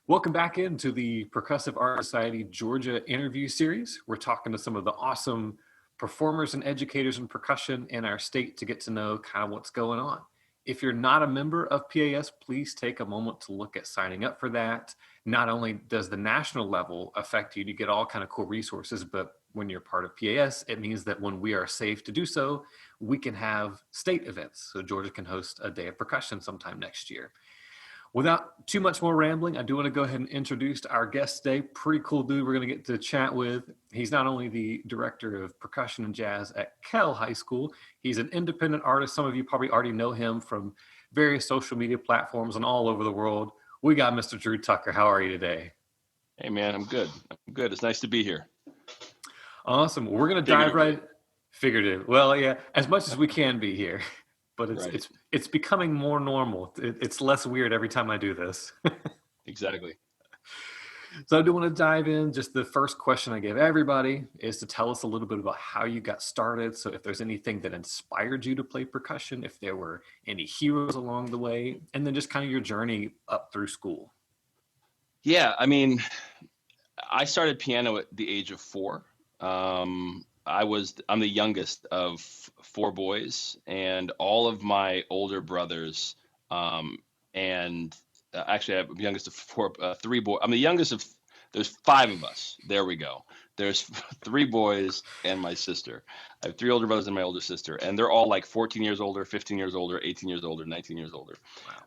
Welcome back into the Percussive Art Society Georgia interview series. We're talking to some of the awesome performers and educators in percussion in our state to get to know kind of what's going on. If you're not a member of PAS, please take a moment to look at signing up for that. Not only does the national level affect you to get all kind of cool resources, but when you're part of PAS, it means that when we are safe to do so, we can have state events. So Georgia can host a day of percussion sometime next year. Without too much more rambling, I do want to go ahead and introduce our guest today. Pretty cool dude we're going to get to chat with. He's not only the director of percussion and jazz at Kell High School, he's an independent artist. Some of you probably already know him from various social media platforms and all over the world. We got Mr. Drew Tucker. How are you today? Hey, man, I'm good. I'm good. It's nice to be here. Awesome. We're going to dive right. Figurative. Well, yeah, as much as we can be here. But it's becoming more normal. It's less weird every time I do this. Exactly. So I do want to dive in. Just the first question I give everybody is to tell us a little bit about how you got started. So if there's anything that inspired you to play percussion, if there were any heroes along the way, and then just kind of your journey up through school. Yeah, I mean, I started piano at the age of 4. I'm the youngest of 4 boys, and all of my older brothers, and actually I'm the youngest of 3 boys. I'm the youngest of, there's 5 of us. There we go. There's 3 boys and my sister. I have 3 older brothers and my older sister, and they're all like 14 years older, 15 years older, 18 years older, 19 years older.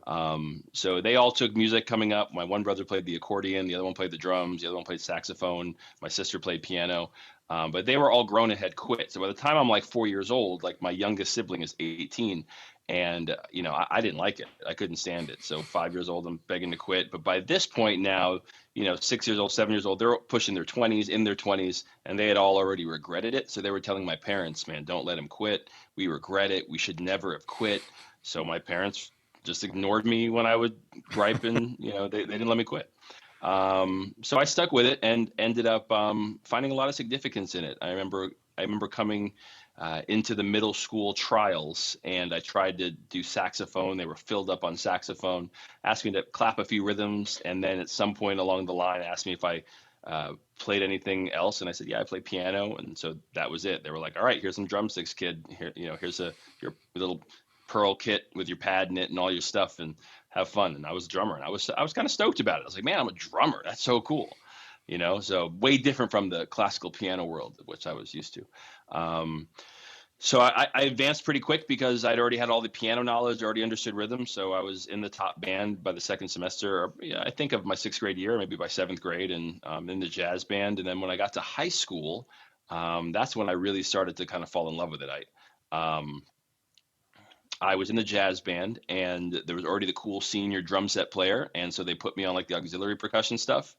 Wow. So they all took music coming up. My one brother played the accordion, the other one played the drums, the other one played saxophone, my sister played piano. But they were all grown and had quit. So by the time I'm like 4 years old, like my youngest sibling is 18. And, I didn't like it. I couldn't stand it. So 5 years old, I'm begging to quit. But by this point now, 6 years old, 7 years old, they're pushing their 20s, in their 20s, and they had all already regretted it. So they were telling my parents, man, don't let him quit. We regret it. We should never have quit. So my parents just ignored me when I would gripe and, they didn't let me quit. So I stuck with it and ended up finding a lot of significance in it. I remember coming into the middle school trials, and I tried to do saxophone. They were filled up on saxophone, asked me to clap a few rhythms, and then at some point along the line asked me if I played anything else, and I said, yeah, I play piano. And so that was it. They were like, all right, here's some drumsticks, kid. Here, here's your little pearl kit with your pad in it and all your stuff, and have fun. And I was a drummer, and I was kind of stoked about it. I was like, man, I'm a drummer. That's so cool. So way different from the classical piano world, which I was used to. So I advanced pretty quick because I'd already had all the piano knowledge, already understood rhythm. So I was in the top band by the second semester, or, I think of my 6th grade year, maybe by 7th grade, and in the jazz band. And then when I got to high school, that's when I really started to kind of fall in love with it. I was in the jazz band, and there was already the cool senior drum set player. And so they put me on like the auxiliary percussion stuff.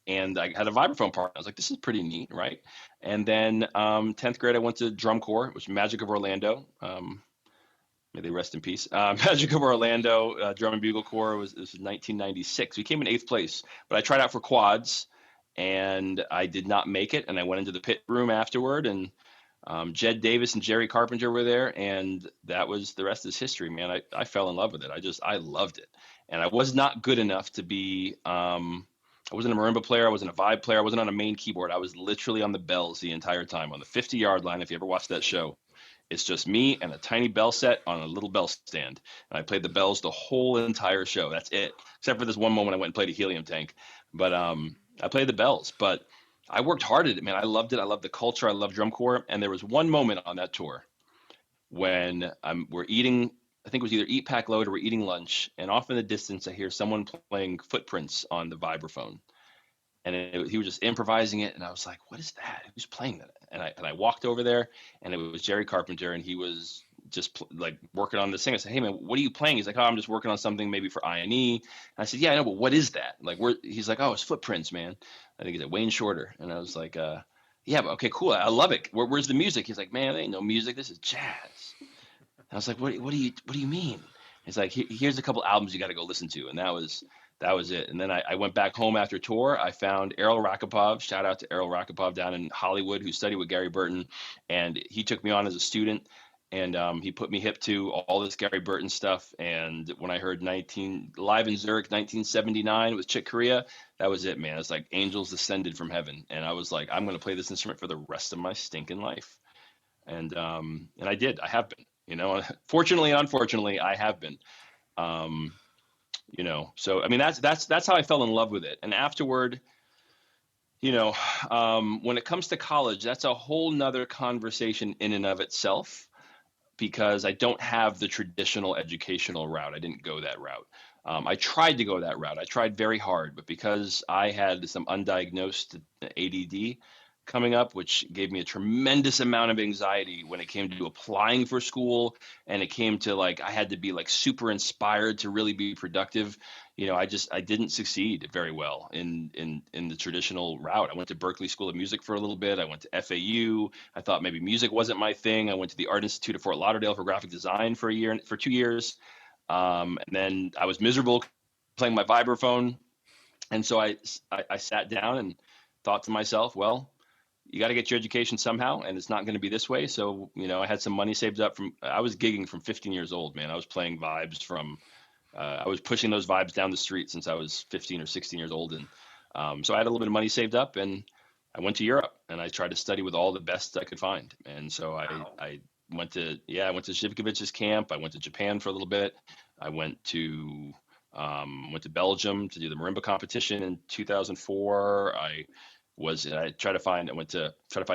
And I had a vibraphone part. I was like, this is pretty neat, right? And then 10th grade, I went to drum corps, which was Magic of Orlando. May they rest in peace. Magic of Orlando Drum and Bugle Corps this was 1996. We came in 8th place, but I tried out for quads, and I did not make it. And I went into the pit room afterward, and Jed Davis and Jerry Carpenter were there, and that was the rest is history, man. I fell in love with it. I loved it. And I was not good enough to be I wasn't a marimba player. I wasn't a vibe player. I wasn't on a main keyboard. I was literally on the bells the entire time on the 50-yard line. If you ever watched that show, it's just me and a tiny bell set on a little bell stand. And I played the bells the whole entire show. That's it. Except for this one moment I went and played a helium tank. But I played the bells. But I worked hard at it, man. I loved it. I loved the culture. I loved drum corps. And there was one moment on that tour when we're eating, I think it was either Eat Pack Load or we're eating lunch, and off in the distance I hear someone playing Footprints on the vibraphone, and he was just improvising it, and I was like, what is that? Who's playing that? And I walked over there, and it was Jerry Carpenter, and he was just like working on this thing. I said, hey man, what are you playing? He's like, oh, I'm just working on something maybe for INE. And I said, yeah, I know, but what is that? Like, he's like, oh, it's Footprints, man. I think he's at Wayne Shorter. And I was like, yeah, but okay, cool. I love it. Where's the music? He's like, man, there ain't no music. This is jazz. And I was like, what do you mean? He's like, here's a couple albums you got to go listen to. And that was it. And then I went back home after tour. I found Errol Rakipov. Shout out to Errol Rakipov down in Hollywood, who studied with Gary Burton. And he took me on as a student. and he put me hip to all this Gary Burton stuff. And when I heard 19 live in Zurich, 1979 with Chick Corea, that was it, man. It's like angels descended from heaven, and I was like, I'm going to play this instrument for the rest of my stinking life. And I did. I have been. Fortunately and unfortunately, I have been. Um, so I mean, that's how I fell in love with it. And afterward, you know, when it comes to college, that's a whole nother conversation in and of itself, because I don't have the traditional educational route. I didn't go that route. I tried to go that route. I tried very hard, but because I had some undiagnosed ADD coming up, which gave me a tremendous amount of anxiety when it came to applying for school, and it came to like I had to be like super inspired to really be productive. I didn't succeed very well in the traditional route. I went to Berklee School of Music for a little bit. I went to FAU. I thought maybe music wasn't my thing. I went to the Art Institute of Fort Lauderdale for graphic design for 2 years. And then I was miserable playing my vibraphone. And so I sat down and thought to myself, well, you got to get your education somehow, and it's not going to be this way. So, I had some money saved up I was gigging from 15 years old, man. I was playing vibes I was pushing those vibes down the street since I was 15 or 16 years old. And so I had a little bit of money saved up, and I went to Europe, and I tried to study with all the best I could find. And so Wow. I went to Zivkovic's camp. I went to Japan for a little bit. I went to Belgium to do the marimba competition in 2004. I went to try to find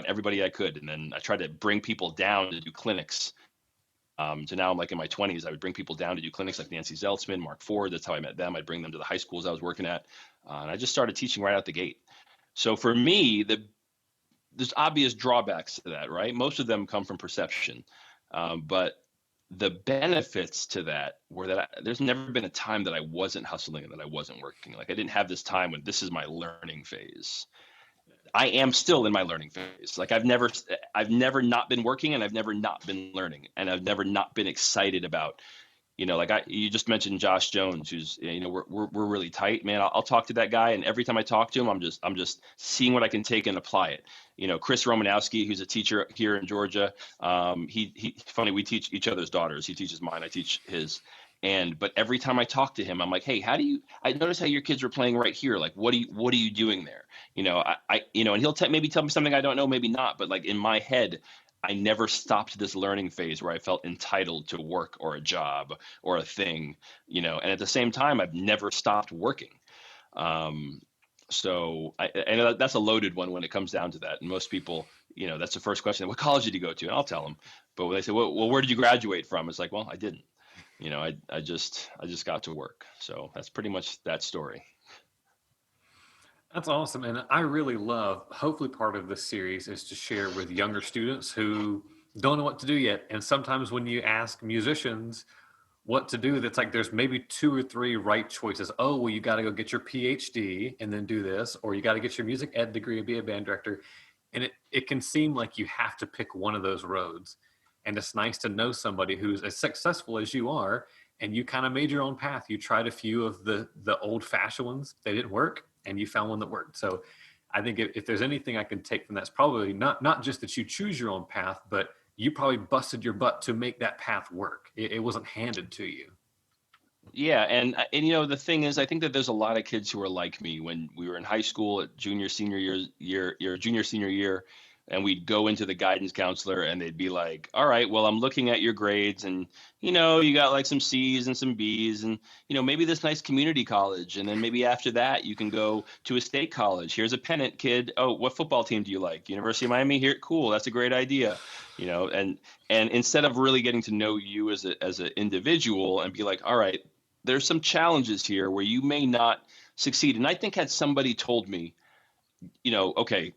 everybody I could. And then I tried to bring people down to do clinics. So now I'm like in my 20s, I would bring people down to do clinics like Nancy Zeltzman, Mark Ford. That's how I met them. I'd bring them to the high schools I was working at. And I just started teaching right out the gate. So for me, there's obvious drawbacks to that, right? Most of them come from perception. But the benefits to that were that there's never been a time that I wasn't hustling and that I wasn't working. Like I didn't have this time when this is my learning phase. I am still in my learning phase. Like I've never not been working, and I've never not been learning, and I've never not been excited about, you just mentioned Josh Jones, who's, we're really tight, man. I'll talk to that guy, and every time I talk to him, I'm just seeing what I can take and apply it. Chris Romanowski, who's a teacher here in Georgia. He funny, we teach each other's daughters. He teaches mine, I teach his. But every time I talk to him, I'm like, hey, I noticed how your kids were playing right here. Like, what are you doing there? And he'll maybe tell me something I don't know, maybe not. But like in my head, I never stopped this learning phase where I felt entitled to work or a job or a thing, and at the same time, I've never stopped working. So I know that's a loaded one when it comes down to that. And most people, that's the first question. What college did you go to? And I'll tell them. But when they say, well, where did you graduate from? It's like, well, I didn't. I just got to work. So that's pretty much that story. That's awesome. And I really love, hopefully, part of this series is to share with younger students who don't know what to do yet. And sometimes when you ask musicians what to do, that's like there's maybe two or three right choices. Oh, well, you got to go get your PhD and then do this, or you got to get your music ed degree and be a band director. And it can seem like you have to pick one of those roads. And it's nice to know somebody who's as successful as you are, and you kind of made your own path. You tried a few of the old fashioned ones, they didn't work, and you found one that worked. So I think if there's anything I can take from that, it's probably not just that you choose your own path, but you probably busted your butt to make that path work. It wasn't handed to you. Yeah, and the thing is, I think that there's a lot of kids who are like me when we were in high school at junior senior year, and we'd go into the guidance counselor, and they'd be like, "All right, well, I'm looking at your grades, and you got like some C's and some B's, and maybe this nice community college, and then maybe after that you can go to a state college. Here's a pennant, kid. Oh, what football team do you like? University of Miami? Here, cool. That's a great idea." And instead of really getting to know you as an individual and be like, all right, there's some challenges here where you may not succeed. And I think had somebody told me, okay,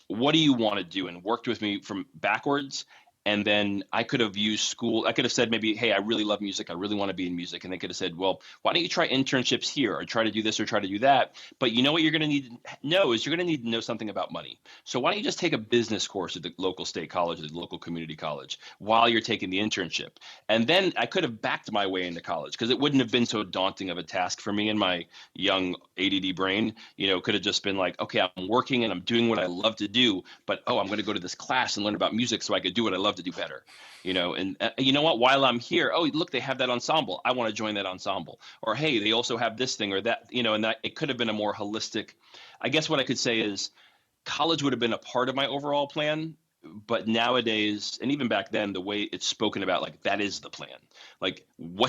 what do you want to do? And worked with me from backwards. And then I could have used school. I could have said maybe, hey, I really love music. I really want to be in music. And they could have said, well, why don't you try internships here or try to do this or try to do that? But you know what you're going to need to know is you're going to need to know something about money. So why don't you just take a business course at the local state college or the local community college while you're taking the internship? And then I could have backed my way into college because it wouldn't have been so daunting of a task for me in my young ADD brain. Could have just been like, okay, I'm working and I'm doing what I love to do, but I'm going to go to this class and learn about music so I could do what I love love to do better, and you know what, while I'm here, oh, look, they have that ensemble. I want to join that ensemble. Or, hey, they also have this thing or that, and that it could have been a more holistic, I guess what I could say is college would have been a part of my overall plan. But nowadays, and even back then, the way it's spoken about, like, that is the plan. Like, where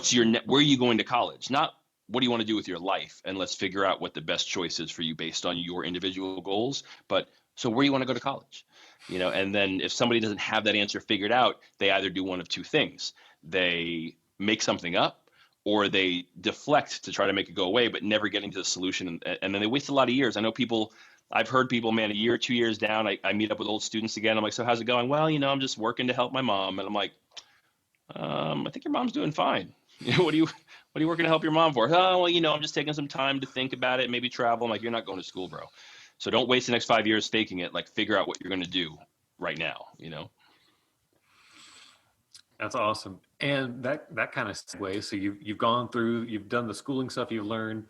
are you going to college? Not what do you want to do with your life? And let's figure out what the best choice is for you based on your individual goals. But so where do you want to go to college? And then if somebody doesn't have that answer figured out, they either do one of two things. They make something up, or they deflect to try to make it go away, but never getting to the solution. And then they waste a lot of years. I've heard people, man, a year, 2 years down, I meet up with old students again. I'm like, so how's it going? Well, I'm just working to help my mom. And I'm like, I think your mom's doing fine. What are you working to help your mom for? Oh, well, I'm just taking some time to think about it, maybe travel. I'm like, you're not going to school, bro. So don't waste the next 5 years faking it. Like, figure out what you're going to do right now, That's awesome. And that kind of segue. So you've gone through, you've done the schooling stuff you've learned,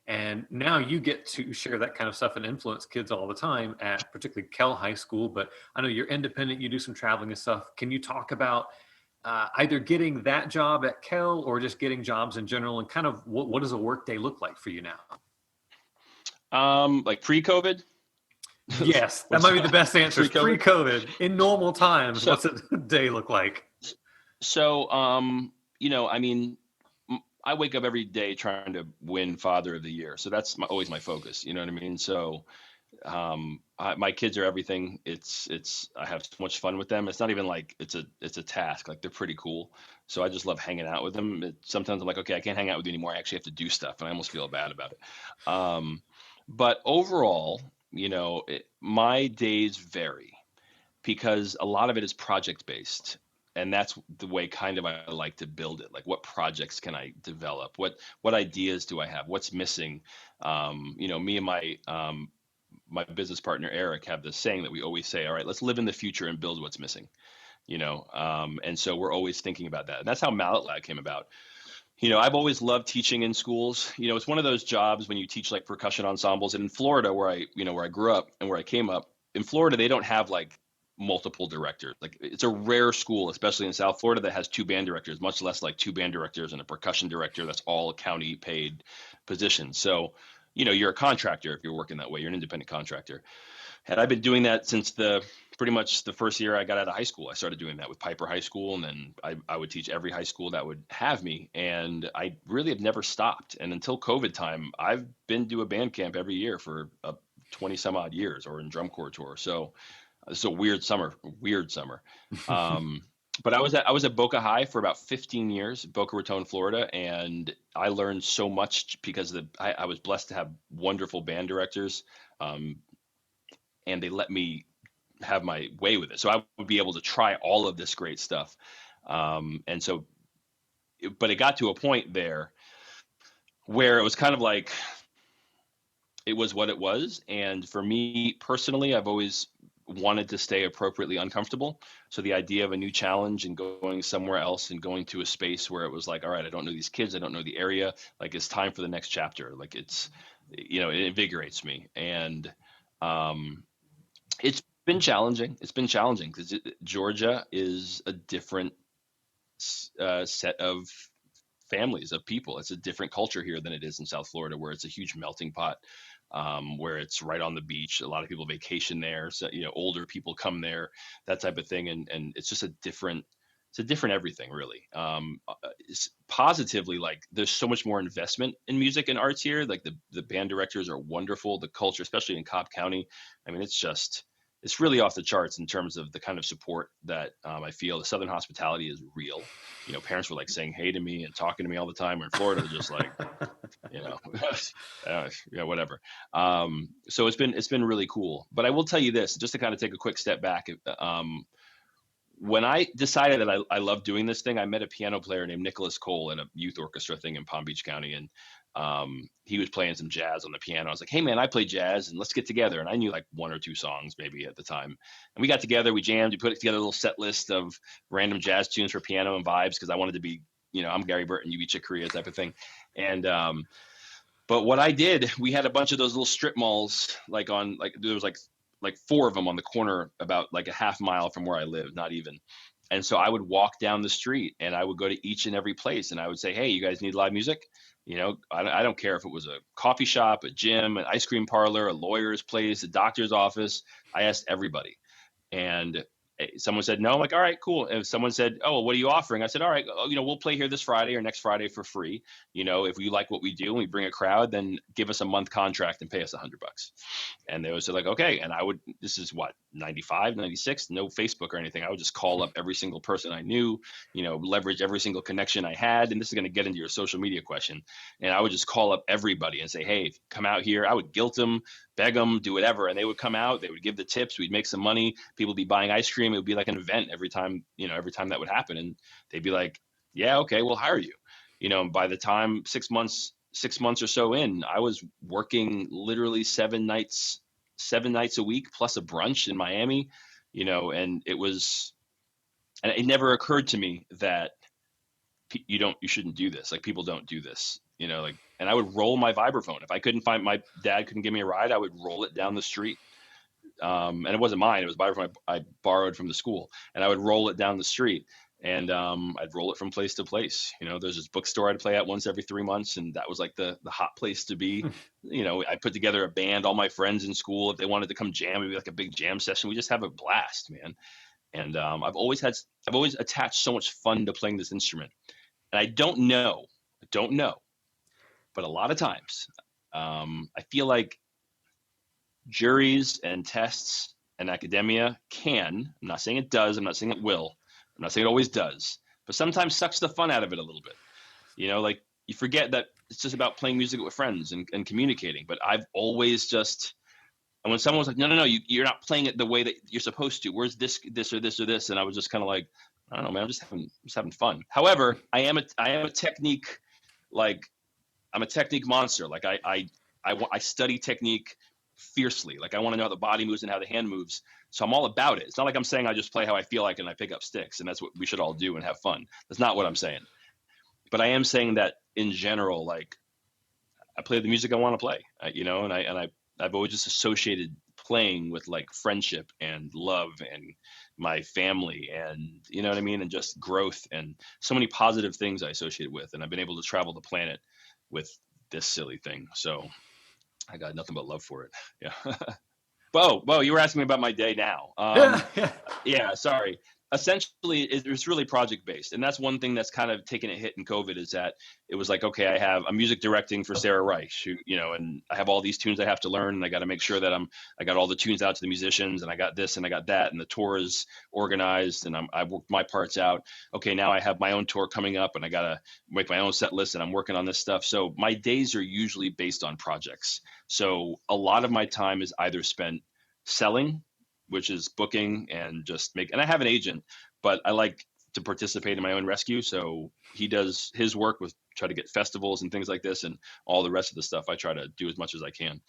and now you get to share that kind of stuff and influence kids all the time at particularly Kell High School. But I know you're independent, you do some traveling and stuff. Can you talk about either getting that job at Kell or just getting jobs in general, and kind of what does a work day look like for you now? Like pre-COVID? Yes, that might be the best answer. Pre-COVID? Pre-COVID, in normal times, So, what's a day look like? so, I wake up every day trying to win Father of the Year. So that's always my focus. You know what I mean? So, my kids are everything. I have so much fun with them. It's not even like it's a task. Like, they're pretty cool. So I just love hanging out with them. Sometimes I'm like, okay, I can't hang out with you anymore. I actually have to do stuff, and I almost feel bad about it. But overall, my days vary because a lot of it is project based. And that's the way kind of I like to build it. Like, what projects can I develop? What ideas do I have? What's missing? Me and my business partner Eric have this saying that we always say, all right, let's live in the future and build what's missing. And so we're always thinking about that. And that's how Mallet Lab came about. I've always loved teaching in schools. It's one of those jobs when you teach like percussion ensembles. And in Florida, where I grew up and where I came up, in Florida, they don't have like multiple directors. Like, it's a rare school, especially in South Florida, that has two band directors, much less like two band directors and a percussion director. That's all a county paid position. So, you're a contractor if you're working that way. You're an independent contractor. And I've been doing that since pretty much the first year I got out of high school. I started doing that with Piper High School, and then I would teach every high school that would have me. And I really have never stopped. And until COVID time, I've been to a band camp every year for 20 some odd years, or in drum corps tour. So it's a weird summer. But I was at Boca High for about 15 years, Boca Raton, Florida, and I learned so much because I was blessed to have wonderful band directors, and they let me have my way with it. So I would be able to try all of this great stuff. And so, but it got to a point there where it was kind of like, it was what it was. And for me personally, I've always wanted to stay appropriately uncomfortable. So the idea of a new challenge and going somewhere else and going to a space where it was like, all right, I don't know these kids, I don't know the area, like, it's time for the next chapter. Like, it invigorates me. And it's been challenging. It's been challenging because Georgia is a different set of families, of people. It's a different culture here than it is in South Florida, where it's a huge melting pot, where it's right on the beach. A lot of people vacation there. So, older people come there, that type of thing. And it's just it's a different everything, really. It's positively, like, there's so much more investment in music and arts here. Like, the band directors are wonderful. The culture, especially in Cobb County, I mean, it's really off the charts in terms of the kind of support that I feel. The Southern hospitality is real. Parents were like saying hey to me and talking to me all the time. We're in Florida, they're just like, whatever. So it's been really cool. But I will tell you this, just to kind of take a quick step back. When I decided that I love doing this thing, I met a piano player named Nicholas Cole in a youth orchestra thing in Palm Beach County. And he was playing some jazz on the piano. I was like, hey man, I play jazz, and let's get together. And I knew like one or two songs maybe at the time. And we got together, we jammed, we put together a little set list of random jazz tunes for piano and vibes, because I wanted to be, I'm Gary Burton, you be Chick Corea type of thing. And but what I did, we had a bunch of those little strip malls, there was like four of them on the corner, about like a half mile from where I live, not even. And so I would walk down the street and I would go to each and every place and I would say, hey, you guys need live music? I don't care if it was a coffee shop, a gym, an ice cream parlor, a lawyer's place, a doctor's office. I asked everybody. And someone said no. I'm like, all right, cool. And if someone said, oh, well, what are you offering? I said, all right, we'll play here this Friday or next Friday for free. If you like what we do and we bring a crowd, then give us a month contract and pay us $100. And they would say like, okay. And this is what, 95, 96, no Facebook or anything. I would just call up every single person I knew, leverage every single connection I had. And this is going to get into your social media question. And I would just call up everybody and say, hey, come out here. I would guilt them, beg them, do whatever. And they would come out, they would give the tips. We'd make some money. People would be buying ice cream. It would be like an event every time that would happen. And they'd be like, yeah, okay, we'll hire you. By the time 6 months or so in, I was working literally 7 nights a week plus a brunch in Miami, and it never occurred to me that you shouldn't do this. Like, people don't do this, and I would roll my vibraphone. If I couldn't find, my dad couldn't give me a ride, I would roll it down the street. And it wasn't mine. It was vibraphone I borrowed from the school, and I would roll it down the street. And I'd roll it from place to place. There's this bookstore I'd play at once every 3 months, and that was like the hot place to be. I put together a band. All my friends in school, if they wanted to come jam, it'd be like a big jam session. We just have a blast, man. And I've always attached so much fun to playing this instrument. And I don't know, but a lot of times, I feel like juries and tests and academia I'm not saying it does, I'm not saying it will, I'm not saying it always does, but sometimes sucks the fun out of it a little bit. Like, you forget that it's just about playing music with friends and communicating. But I've always and when someone was like, no, you're not playing it the way that you're supposed to. Where's this or this or this? And I was just kind of like, I don't know, man, I'm just having fun. However, I am a technique, like, I'm a technique monster. Like, I study technique fiercely. Like, I want to know how the body moves and how the hand moves. So I'm all about it. It's not like I'm saying I just play how I feel like and I pick up sticks and that's what we should all do and have fun. That's not what I'm saying. But I am saying that in general, like, I play the music I want to play, and I've always just associated playing with like friendship and love and my family and, you know what I mean? And just growth and so many positive things I associate with. And I've been able to travel the planet with this silly thing. So I got nothing but love for it. Yeah. Bo, you were asking me about my day now. Yeah, sorry. Essentially, it's really project based, and that's one thing that's kind of taken a hit in COVID. Is that it was like, okay, I'm music directing for Sarah Reich, and I have all these tunes I have to learn, and I got to make sure that I got all the tunes out to the musicians, and I got this and I got that, and the tour is organized, and I worked my parts out. Okay, now I have my own tour coming up, and I got to make my own set list, and I'm working on this stuff. So my days are usually based on projects. So a lot of my time is either spent selling, which is booking and and I have an agent, but I like to participate in my own rescue. So he does his work with try to get festivals and things like this, and all the rest of the stuff I try to do as much as I can.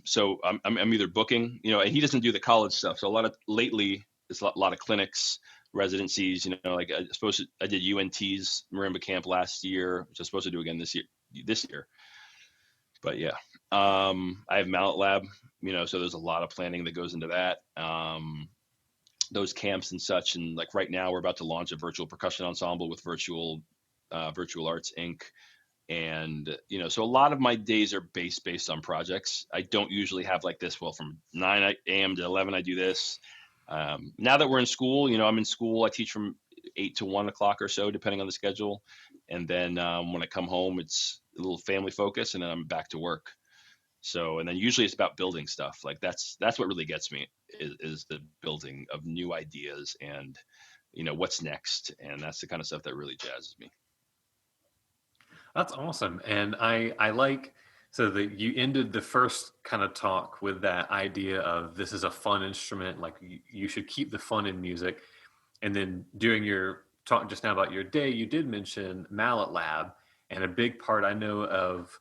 So I'm either booking, and he doesn't do the college stuff. So lately it's a lot of clinics, residencies, like I did UNT's marimba camp last year, which I'm supposed to do again this year. But yeah, I have Mallet Lab, so there's a lot of planning that goes into that. Those camps and such. And like right now we're about to launch a virtual percussion ensemble with Virtual Arts Inc. And, so a lot of my days are based on projects. I don't usually have like this, well, from 9 a.m. to 11, I do this. Now that we're in school, I'm in school, I teach from 8 to 1 o'clock or so, depending on the schedule. And then when I come home, it's a little family focus, and then I'm back to work. So, and then usually it's about building stuff. Like that's what really gets me is the building of new ideas and, what's next. And that's the kind of stuff that really jazzes me. That's awesome. And I like, so that you ended the first kind of talk with that idea of this is a fun instrument, like you should keep the fun in music. And then during your talk just now about your day, you did mention Mallet Lab, and a big part I know of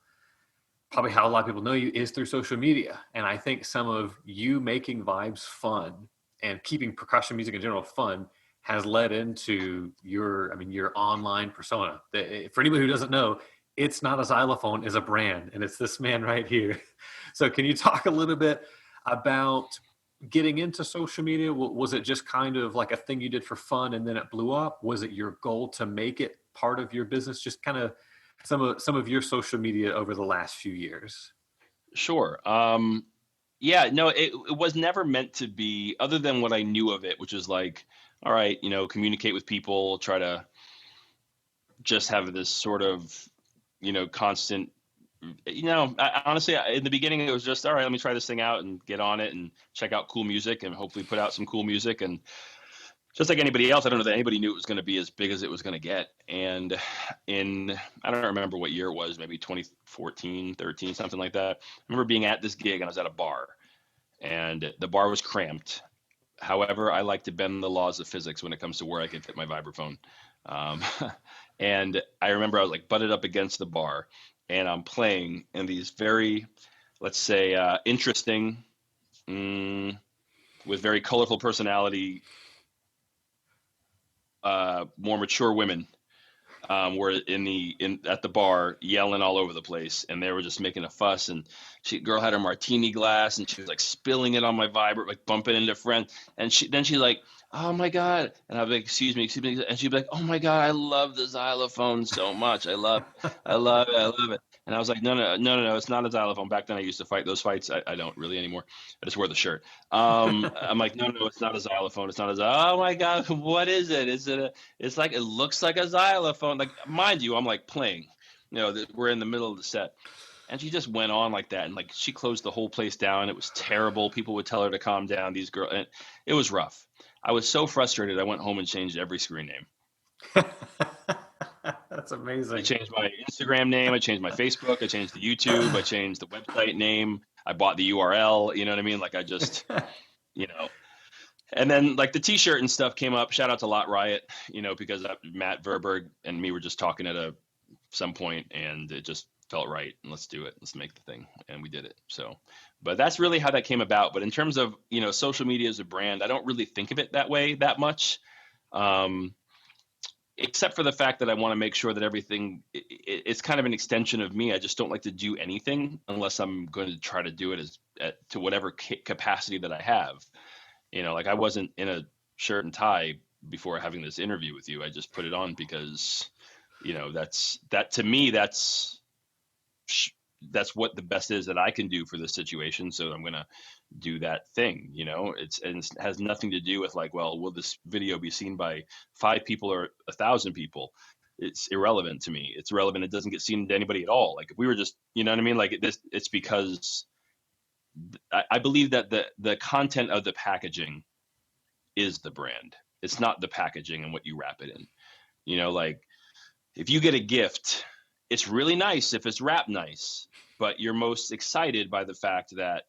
probably how a lot of people know you is through social media. And I think some of you making vibes fun and keeping percussion music in general fun has led into your online persona. For anybody who doesn't know, It's Not a Xylophone is a brand, and it's this man right here. So can you talk a little bit about getting into social media? Was it just kind of like a thing you did for fun and then it blew up? Was it your goal to make it part of your business? Just kind of some of your social media over the last few years. Sure. Yeah, no, it was never meant to be, other than what I knew of it, which is like, all right, communicate with people, try to just have this sort of, constant, honestly, in the beginning, it was just, all right, let me try this thing out and get on it and check out cool music and hopefully put out some cool music. And just like anybody else, I don't know that anybody knew it was going to be as big as it was going to get. And I don't remember what year it was, maybe 2014, 13, something like that. I remember being at this gig and I was at a bar and the bar was cramped. However, I like to bend the laws of physics when it comes to where I can fit my vibraphone. Um, and I remember I was like butted up against the bar and I'm playing in these very, let's say, interesting, with very colorful personality, more mature women, were at the bar yelling all over the place, and they were just making a fuss. And girl had her martini glass, and she was like spilling it on my vibrate, like bumping into friends. And she's like, "Oh my god!" And I'd be like, excuse me," and she'd be like, "Oh my god, I love the xylophone so much. I love it, I love it, I love it." And I was like, "No, no, no, no, no, it's not a xylophone." Back then, I used to fight those fights. I don't really anymore. I just wear the shirt. I'm like, "No, no, it's not a xylophone. It's not a xylophone." Oh my god, what is it? Is it a? It's like, it looks like a xylophone. Like, mind you, I'm like playing. We're in the middle of the set, and she just went on like that, and like she closed the whole place down. It was terrible. People would tell her to calm down. These girls, and it was rough. I was so frustrated. I went home and changed every screen name. That's I amazing. changed my Instagram name. I changed my Facebook. I changed the YouTube. I changed the website name. I bought the URL. You know what I mean? Like, I just, you know, and then like the t-shirt and stuff came up. Shout out to Lot Riot, because Matt Verberg and me were just talking at some point, and it just felt right. And let's do it. Let's make the thing. And we did it. So, but that's really how that came about. But in terms of, social media as a brand, I don't really think of it that way that much. Except for the fact that I want to make sure that everything, it's kind of an extension of me. I just don't like to do anything unless I'm going to try to do it to whatever capacity that I have. Like, I wasn't in a shirt and tie before having this interview with you. I just put it on because, to me, that's what the best is that I can do for this situation. So I'm going to do that thing. And it has nothing to do with like, well, will this video be seen by 5 people or 1,000 people? It's irrelevant to me. It's relevant. It doesn't get seen to anybody at all. Like, if we were just, you know what I mean? Like, it's because I believe that the content of the packaging is the brand. It's not the packaging and what you wrap it in. Like, if you get a gift, it's really nice if it's wrapped nice, but you're most excited by the fact that,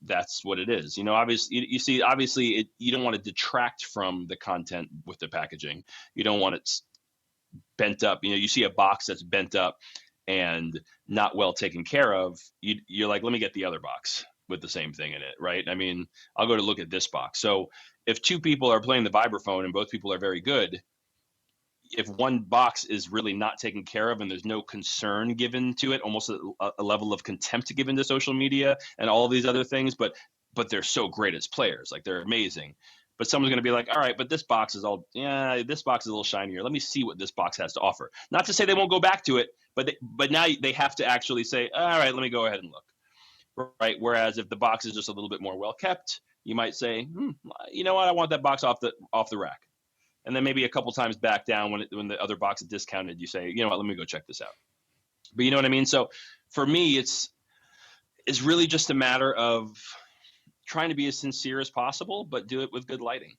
that's what it is. Obviously, you don't want to detract from the content with the packaging. You don't want it bent up. You see a box that's bent up and not well taken care of. You're like, let me get the other box with the same thing in it, right? I mean, I'll go to look at this box. So if 2 people are playing the vibraphone and both people are very good, if one box is really not taken care of and there's no concern given to it, almost a level of contempt given to social media and all of these other things, but they're so great as players, like they're amazing. But someone's going to be like, all right, but this box is this box is a little shinier. Let me see what this box has to offer. Not to say they won't go back to it, but now they have to actually say, all right, let me go ahead and look. Right. Whereas if the box is just a little bit more well kept, you might say, you know what, I want that box off the rack. And then maybe a couple times back down when the other box is discounted, you say, you know what, let me go check this out. But you know what I mean? So for me, it's really just a matter of trying to be as sincere as possible, but do it with good lighting.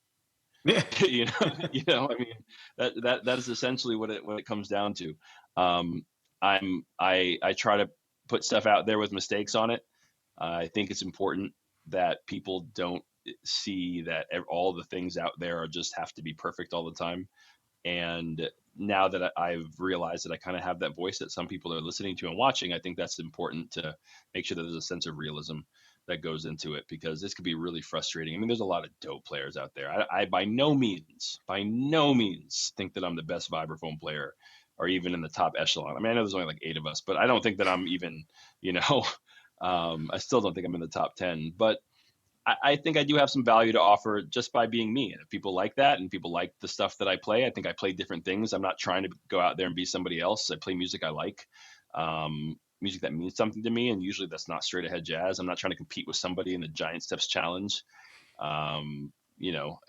Yeah. I mean, that is essentially what it comes down to. I try to put stuff out there with mistakes on it. I think it's important that people don't see that all the things out there just have to be perfect all the time. And now that I've realized that I kind of have that voice that some people are listening to and watching, I think that's important to make sure that there's a sense of realism that goes into it, because this could be really frustrating. I mean, there's a lot of dope players out there. I by no means think that I'm the best vibraphone player or even in the top echelon. I mean, I know there's only like 8 of us, but I don't think that I'm even, I still don't think I'm in the top 10, but I think I do have some value to offer just by being me. And if people like that and people like the stuff that I play, I think I play different things. I'm not trying to go out there and be somebody else. I play music I like, music that means something to me. And usually that's not straight ahead jazz. I'm not trying to compete with somebody in the Giant Steps Challenge. I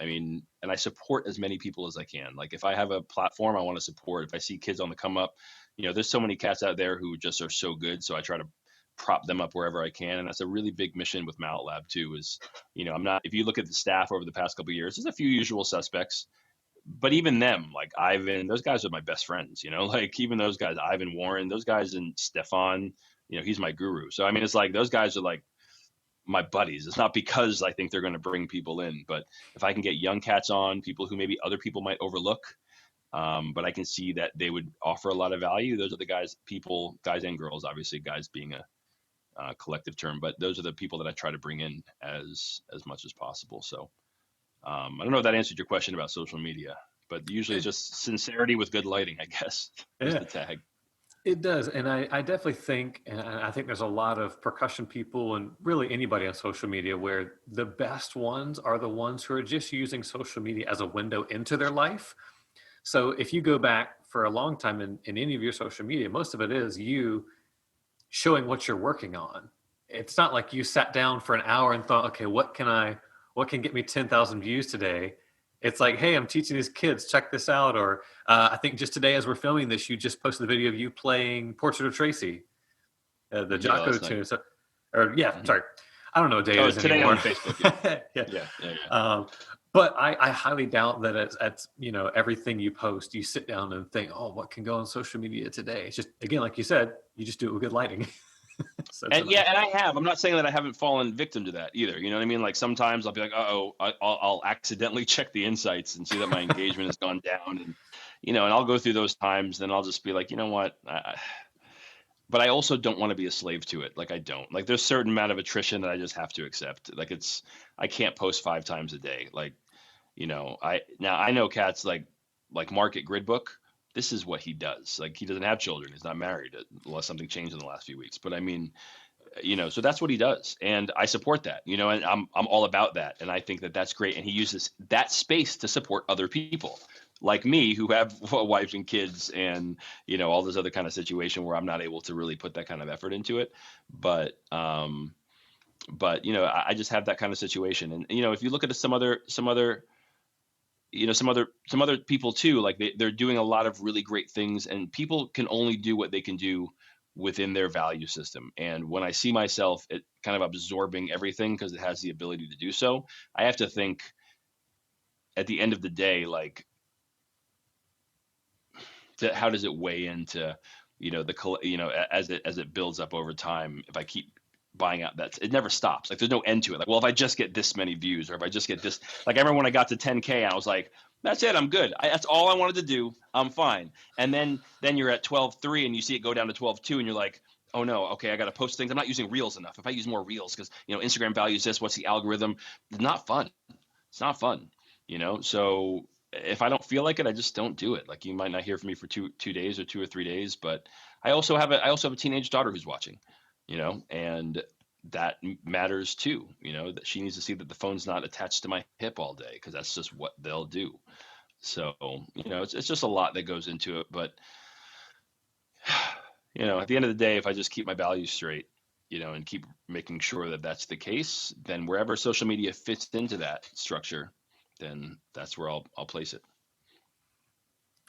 mean, and I support as many people as I can. Like if I have a platform I want to support, if I see kids on the come up, there's so many cats out there who just are so good. So I try to prop them up wherever I can. And that's a really big mission with Mallet Lab too, is, I'm not, if you look at the staff over the past couple of years, there's a few usual suspects, but even them, like Ivan, those guys are my best friends, like even those guys, Ivan Warren, those guys, and Stefan, he's my guru. So, I mean, it's like, those guys are like my buddies. It's not because I think they're going to bring people in, but if I can get young cats on, people who maybe other people might overlook, but I can see that they would offer a lot of value. Those are the guys and girls, obviously, guys being a collective term, but those are the people that I try to bring in as much as possible. So I don't know if that answered your question about social media, but usually it's just sincerity with good lighting, I guess, is Yeah, the tag. it does. And I definitely think, and I think there's a lot of percussion people and really anybody on social media where the best ones are the ones who are just using social media as a window into their life. So if you go back for a long time in any of your social media, most of it is you showing what you're working on. It's not like you sat down for an hour and thought, okay, what can get me 10,000 views today? It's like, hey, I'm teaching these kids, check this out. Or I think just today, as we're filming this, you just posted the video of you playing Portrait of Tracy, the Yeah, Jocko last night. tune. So, or yeah, Hmm. sorry. I don't know what day it Oh, is today anymore. on Facebook. Yeah. Yeah. Yeah. Yeah. Yeah. But I highly doubt that it's everything you post, you sit down and think, oh, what can go on social media today? It's just, again, like you said, you just do it with good lighting. So it's a And yeah, nice. and I'm not saying that I haven't fallen victim to that either. You know what I mean? Like sometimes I'll be like, I'll accidentally check the insights and see that my engagement has gone down. And, and I'll go through those times. Then I'll just be like, you know what? But I also don't want to be a slave to it. Like I don't. Like there's a certain amount of attrition that I just have to accept. Like I can't post 5 times a day. Like, I know cats like Mark at Gridbook. This is what he does. Like he doesn't have children. He's not married unless something changed in the last few weeks. But I mean, so that's what he does, and I support that. And I'm all about that, and I think that that's great. And he uses that space to support other people like me who have wives and kids, and all this other kind of situation where I'm not able to really put that kind of effort into it. But I just have that kind of situation, and if you look at some other people too, like they're doing a lot of really great things, and people can only do what they can do within their value system. And when I see myself it kind of absorbing everything because it has the ability to do so, I have to think at the end of the day, like how does it weigh into as it builds up over time. If I keep buying out, that it never stops. Like there's no end to it. Like, well, if I just get this many views, or if I just get this, like I remember when I got to 10K, I was like, that's it, I'm good. That's all I wanted to do. I'm fine. And then you're at 12.3 and you see it go down to 12.2 and you're like, oh no, okay, I got to post things. I'm not using reels enough. If I use more reels, because Instagram values this, what's the algorithm? It's not fun. It's not fun. So if I don't feel like it, I just don't do it. Like you might not hear from me for two days or 2 or 3 days, but I also have a teenage daughter who's watching, and that matters too. That she needs to see that the phone's not attached to my hip all day, because that's just what they'll do. So it's just a lot that goes into it. But at the end of the day, if I just keep my values straight, and keep making sure that that's the case, then wherever social media fits into that structure, then that's where I'll place it.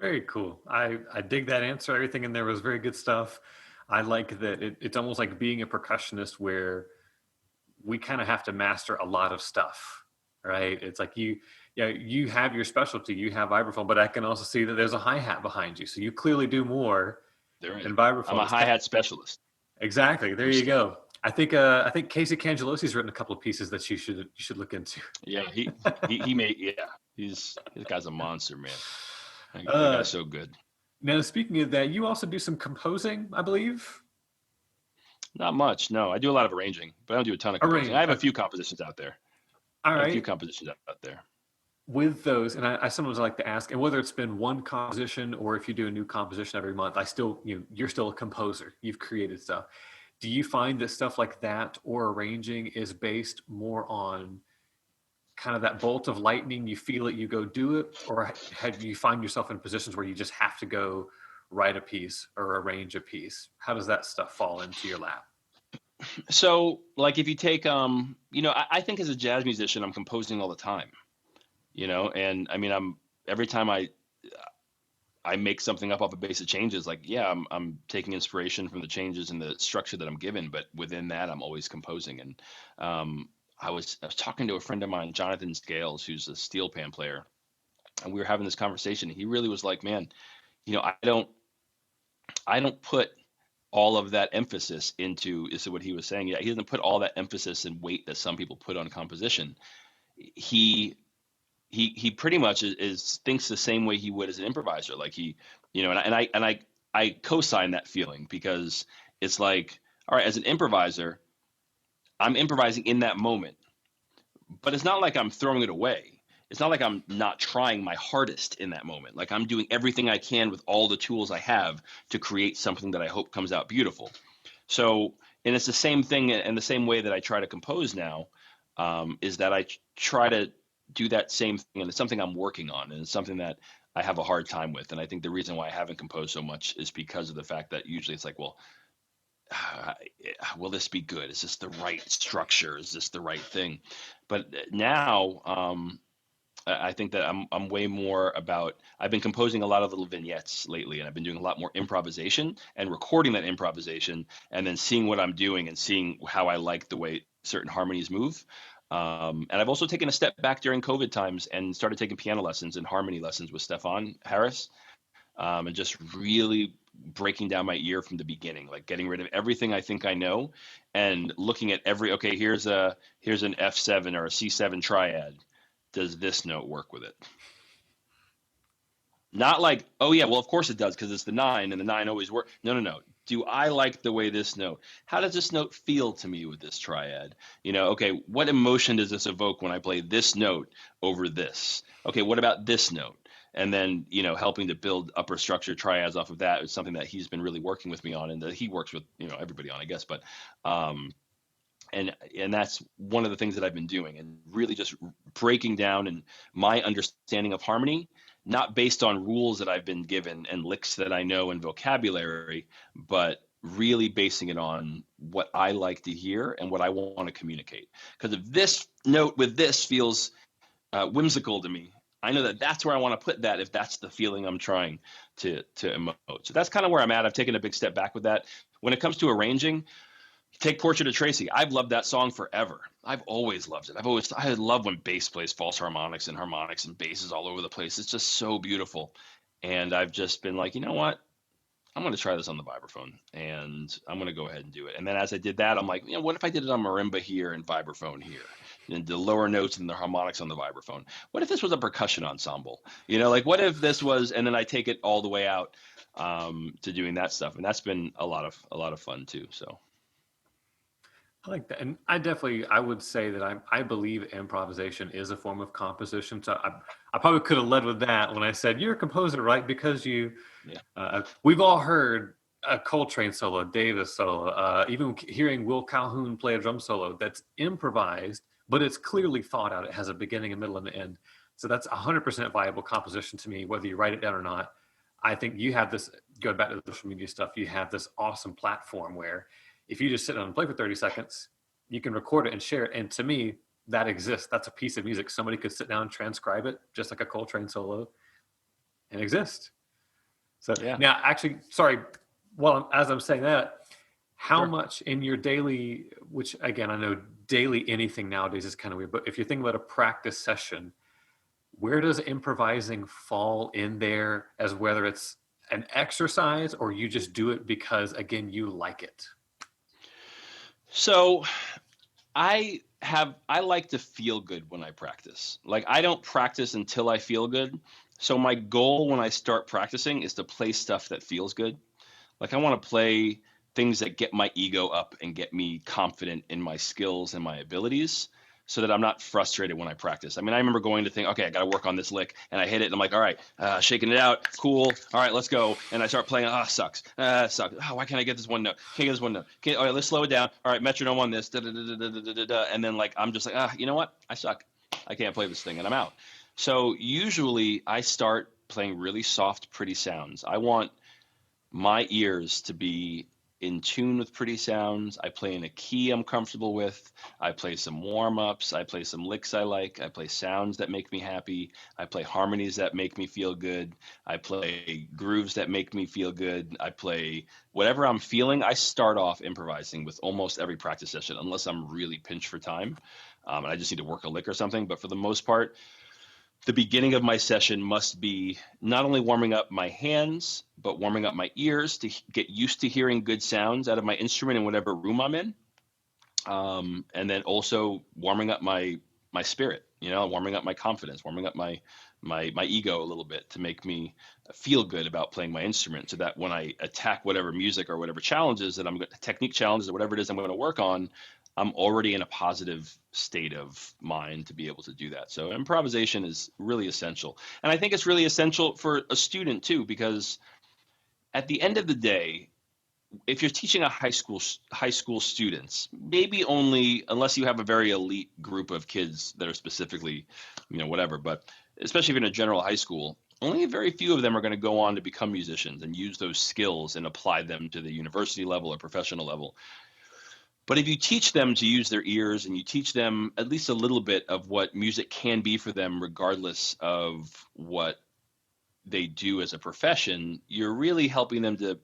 Very cool. I dig that answer. Everything in there was very good stuff. I like that it's almost like being a percussionist where we kind of have to master a lot of stuff, right? It's like you have your specialty, you have vibraphone, but I can also see that there's a hi-hat behind you. So you clearly do more There is. than I'm a vibraphone. hi-hat specialist. Exactly. There I'm you st- go. I think Casey Cangelosi's written a couple of pieces that you should look into. yeah, he made, yeah. This guy's a monster, man. The Uh, guy's so good. Now, speaking of that, you also do some composing, I believe. Not much, no. I do a lot of arranging, but I don't do a ton of composing. I Arrange. have a few compositions out there. All I have a few right. compositions out there. With those, and I sometimes like to ask, and whether it's been one composition or if you do a new composition every month, I still, you're still a composer. You've created stuff. do you find that stuff like that or arranging is based more on kind of that bolt of lightning, you feel it, you go do it, or have you find yourself in positions where you just have to go write a piece or arrange a piece? How does that stuff fall into your lap? So, like, if you take, I think as a jazz musician, I'm composing all the time, and I mean, every time I make something up off a base of changes, like, yeah, I'm taking inspiration from the changes and the structure that I'm given, but within that, I'm always composing. And I was talking to a friend of mine, Jonathan Scales, who's a steel pan player, and we were having this conversation. He really was like, man, I don't put all of that emphasis into, is what he was saying. Yeah, he doesn't put all that emphasis and weight that some people put on composition. He he pretty much is thinks the same way he would as an improviser. Like, and I co-sign that feeling, because it's like, all right, as an improviser, I'm improvising in that moment, but it's not like I'm throwing it away. It's not like I'm not trying my hardest in that moment. Like, I'm doing everything I can with all the tools I have to create something that I hope comes out beautiful. So, and it's the same thing, and the same way that I try to compose now, is that I try to do that same thing, and it's something I'm working on, and it's something that I have a hard time with. And I think the reason why I haven't composed so much is because of the fact that usually it's like, well, will this be good? Is this the right structure? Is this the right thing? But now, I think that I'm way more about, I've been composing a lot of little vignettes lately, and I've been doing a lot more improvisation and recording that improvisation, and then seeing what I'm doing and seeing how I like the way certain harmonies move. And I've also taken a step back during COVID times and started taking piano lessons and harmony lessons with Stefan Harris, and just really breaking down my ear from the beginning, like getting rid of everything I think I know, and looking at okay, here's an F7 or a C7 triad. Does this note work with it? Not like, oh yeah, well of course it does because it's the nine and the nine always works. No, no, no. Do I like the way this note? How does this note feel to me with this triad? Okay, what emotion does this evoke when I play this note over this? Okay, what about this note? And then, helping to build upper structure triads off of that is something that he's been really working with me on, and that he works with, everybody on, I guess. But and that's one of the things that I've been doing, and really just breaking down and my understanding of harmony, not based on rules that I've been given and licks that I know and vocabulary, but really basing it on what I like to hear and what I want to communicate. Because if this note with this feels whimsical to me, I know that that's where I want to put that, if that's the feeling I'm trying to emote. So that's kind of where I'm at. I've taken a big step back with that. When it comes to arranging, take Portrait of Tracy. I've loved that song forever. I've always loved it. I love when bass plays false harmonics and basses all over the place. It's just so beautiful. And I've just been like, you know what? I'm going to try this on the vibraphone, and I'm going to go ahead and do it. And then as I did that, I'm like, what if I did it on marimba here and vibraphone here, and the lower notes and the harmonics on the vibraphone? What if this was a percussion ensemble? Like, what if this was, and then I take it all the way out, to doing that stuff. And that's been a lot of fun too. So. I like that, and I would say that I believe improvisation is a form of composition. So I probably could have led with that when I said you're a composer, right? Because Yeah. we've all heard a Coltrane solo, Davis solo, even hearing Will Calhoun play a drum solo that's improvised, but it's clearly thought out. It has a beginning, a middle, and an end. So that's 100% viable composition to me, whether you write it down or not. I think you have this, going back to the social media stuff, you have this awesome platform where if you just sit down and play for 30 seconds, you can record it and share it. And to me, that exists. That's a piece of music. Somebody could sit down and transcribe it, just like a Coltrane solo, and exist. So Yeah. now, actually, sorry, as I'm saying that, how Sure. much in your daily, which again, I know daily anything nowadays is kind of weird, but if you're thinking about a practice session, where does improvising fall in there, as whether it's an exercise or you just do it because, again, you like it? So I like to feel good when I practice. Like, I don't practice until I feel good. So my goal when I start practicing is to play stuff that feels good. Like, I want to play things that get my ego up and get me confident in my skills and my abilities. so that I'm not frustrated when I practice. I mean, I remember going to think, okay, I got to work on this lick, and I hit it, and I'm like, all right, shaking it out, cool, all right, let's go, and I start playing. Sucks, sucks. Oh, why can't I get this one note? Can't get this one note. Can't, all right, let's slow it down. All right, metronome on this, and then like I'm just like, you know what? I suck. I can't play this thing, and I'm out. So usually I start playing really soft, pretty sounds. I want my ears to be in tune with pretty sounds. I play in a key I'm comfortable with. I play some warm-ups. I play some licks I like. I play sounds that make me happy. I play harmonies that make me feel good. I play grooves that make me feel good. I play whatever I'm feeling. I start off improvising with almost every practice session, unless I'm really pinched for time, and I just need to work a lick or something. But for the most part, the beginning of my session must be not only warming up my hands, but warming up my ears to get used to hearing good sounds out of my instrument in whatever room I'm in. And then also warming up my spirit, warming up my confidence, warming up my ego a little bit to make me feel good about playing my instrument, so that when I attack whatever music or whatever challenges that technique challenges or whatever it is I'm going to work on, I'm already in a positive state of mind to be able to do that. So improvisation is really essential. And I think it's really essential for a student too, because at the end of the day, if you're teaching a high school students, maybe only, unless you have a very elite group of kids that are specifically, whatever, but especially if you're in a general high school, only very few of them are going to go on to become musicians and use those skills and apply them to the university level or professional level. But if you teach them to use their ears and you teach them at least a little bit of what music can be for them, regardless of what they do as a profession, you're really helping them to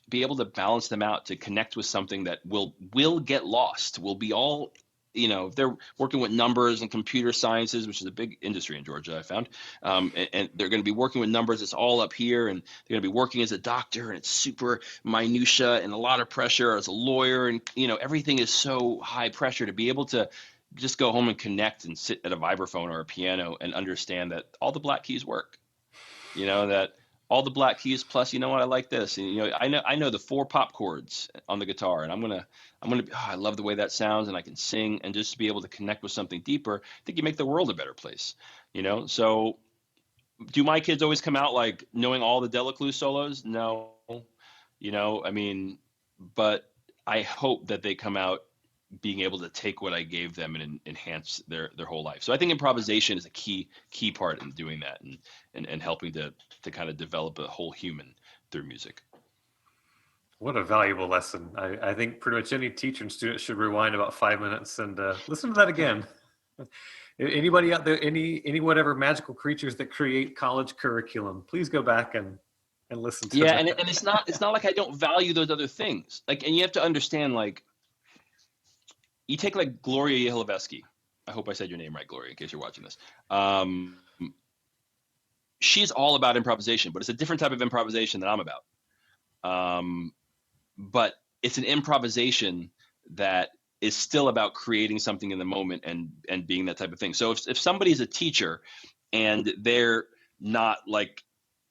be able to balance them out, to connect with something that will get lost. Will be all, if they're working with numbers and computer sciences, which is a big industry in Georgia, I found, and they're going to be working with numbers. It's all up here, and they're going to be working as a doctor, and it's super minutia and a lot of pressure as a lawyer, and everything is so high pressure. To be able to just go home and connect and sit at a vibraphone or a piano and understand that all the black keys work, that all the black keys plus, I like this, and I know the 4 pop chords on the guitar, and I'm gonna I love the way that sounds, and I can sing, and just to be able to connect with something deeper, I think you make the world a better place. So do my kids always come out like knowing all the Delacluse solos? No, but I hope that they come out being able to take what I gave them and enhance their whole life. So I think improvisation is a key part in doing that, and helping to kind of develop a whole human through music. What a valuable lesson. I think pretty much any teacher and student should rewind about 5 minutes and listen to that again. Anybody out there, any whatever magical creatures that create college curriculum, please go back and listen to that. And it's not like I don't value those other things. Like, and you have to understand, like, you take like Gloria Yeholovetsky. I hope I said your name right, Gloria, in case you're watching this. She's all about improvisation, but it's a different type of improvisation that I'm about. But it's an improvisation that is still about creating something in the moment and being that type of thing. So if somebody's a teacher and they're not like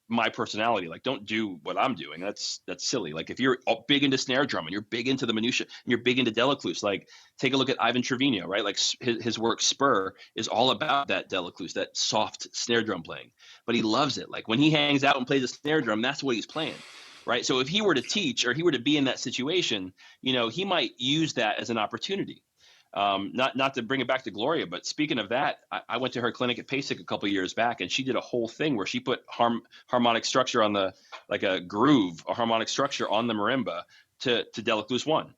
my personality, like, don't do what I'm doing. That's silly. Like, if you're big into snare drum and you're big into the minutia and you're big into Delacluse, like, take a look at Ivan Trevino, right? Like, his work Spur is all about that Delacluse, that soft snare drum playing, but he loves it. Like, when he hangs out and plays a snare drum, that's what he's playing, right? So if he were to teach, or he were to be in that situation, he might use that as an opportunity. Not to bring it back to Gloria, but speaking of that, I went to her clinic at PASIC a couple of years back, and she did a whole thing where she put harmonic structure on like a groove, a harmonic structure on the marimba to Delacluse 1,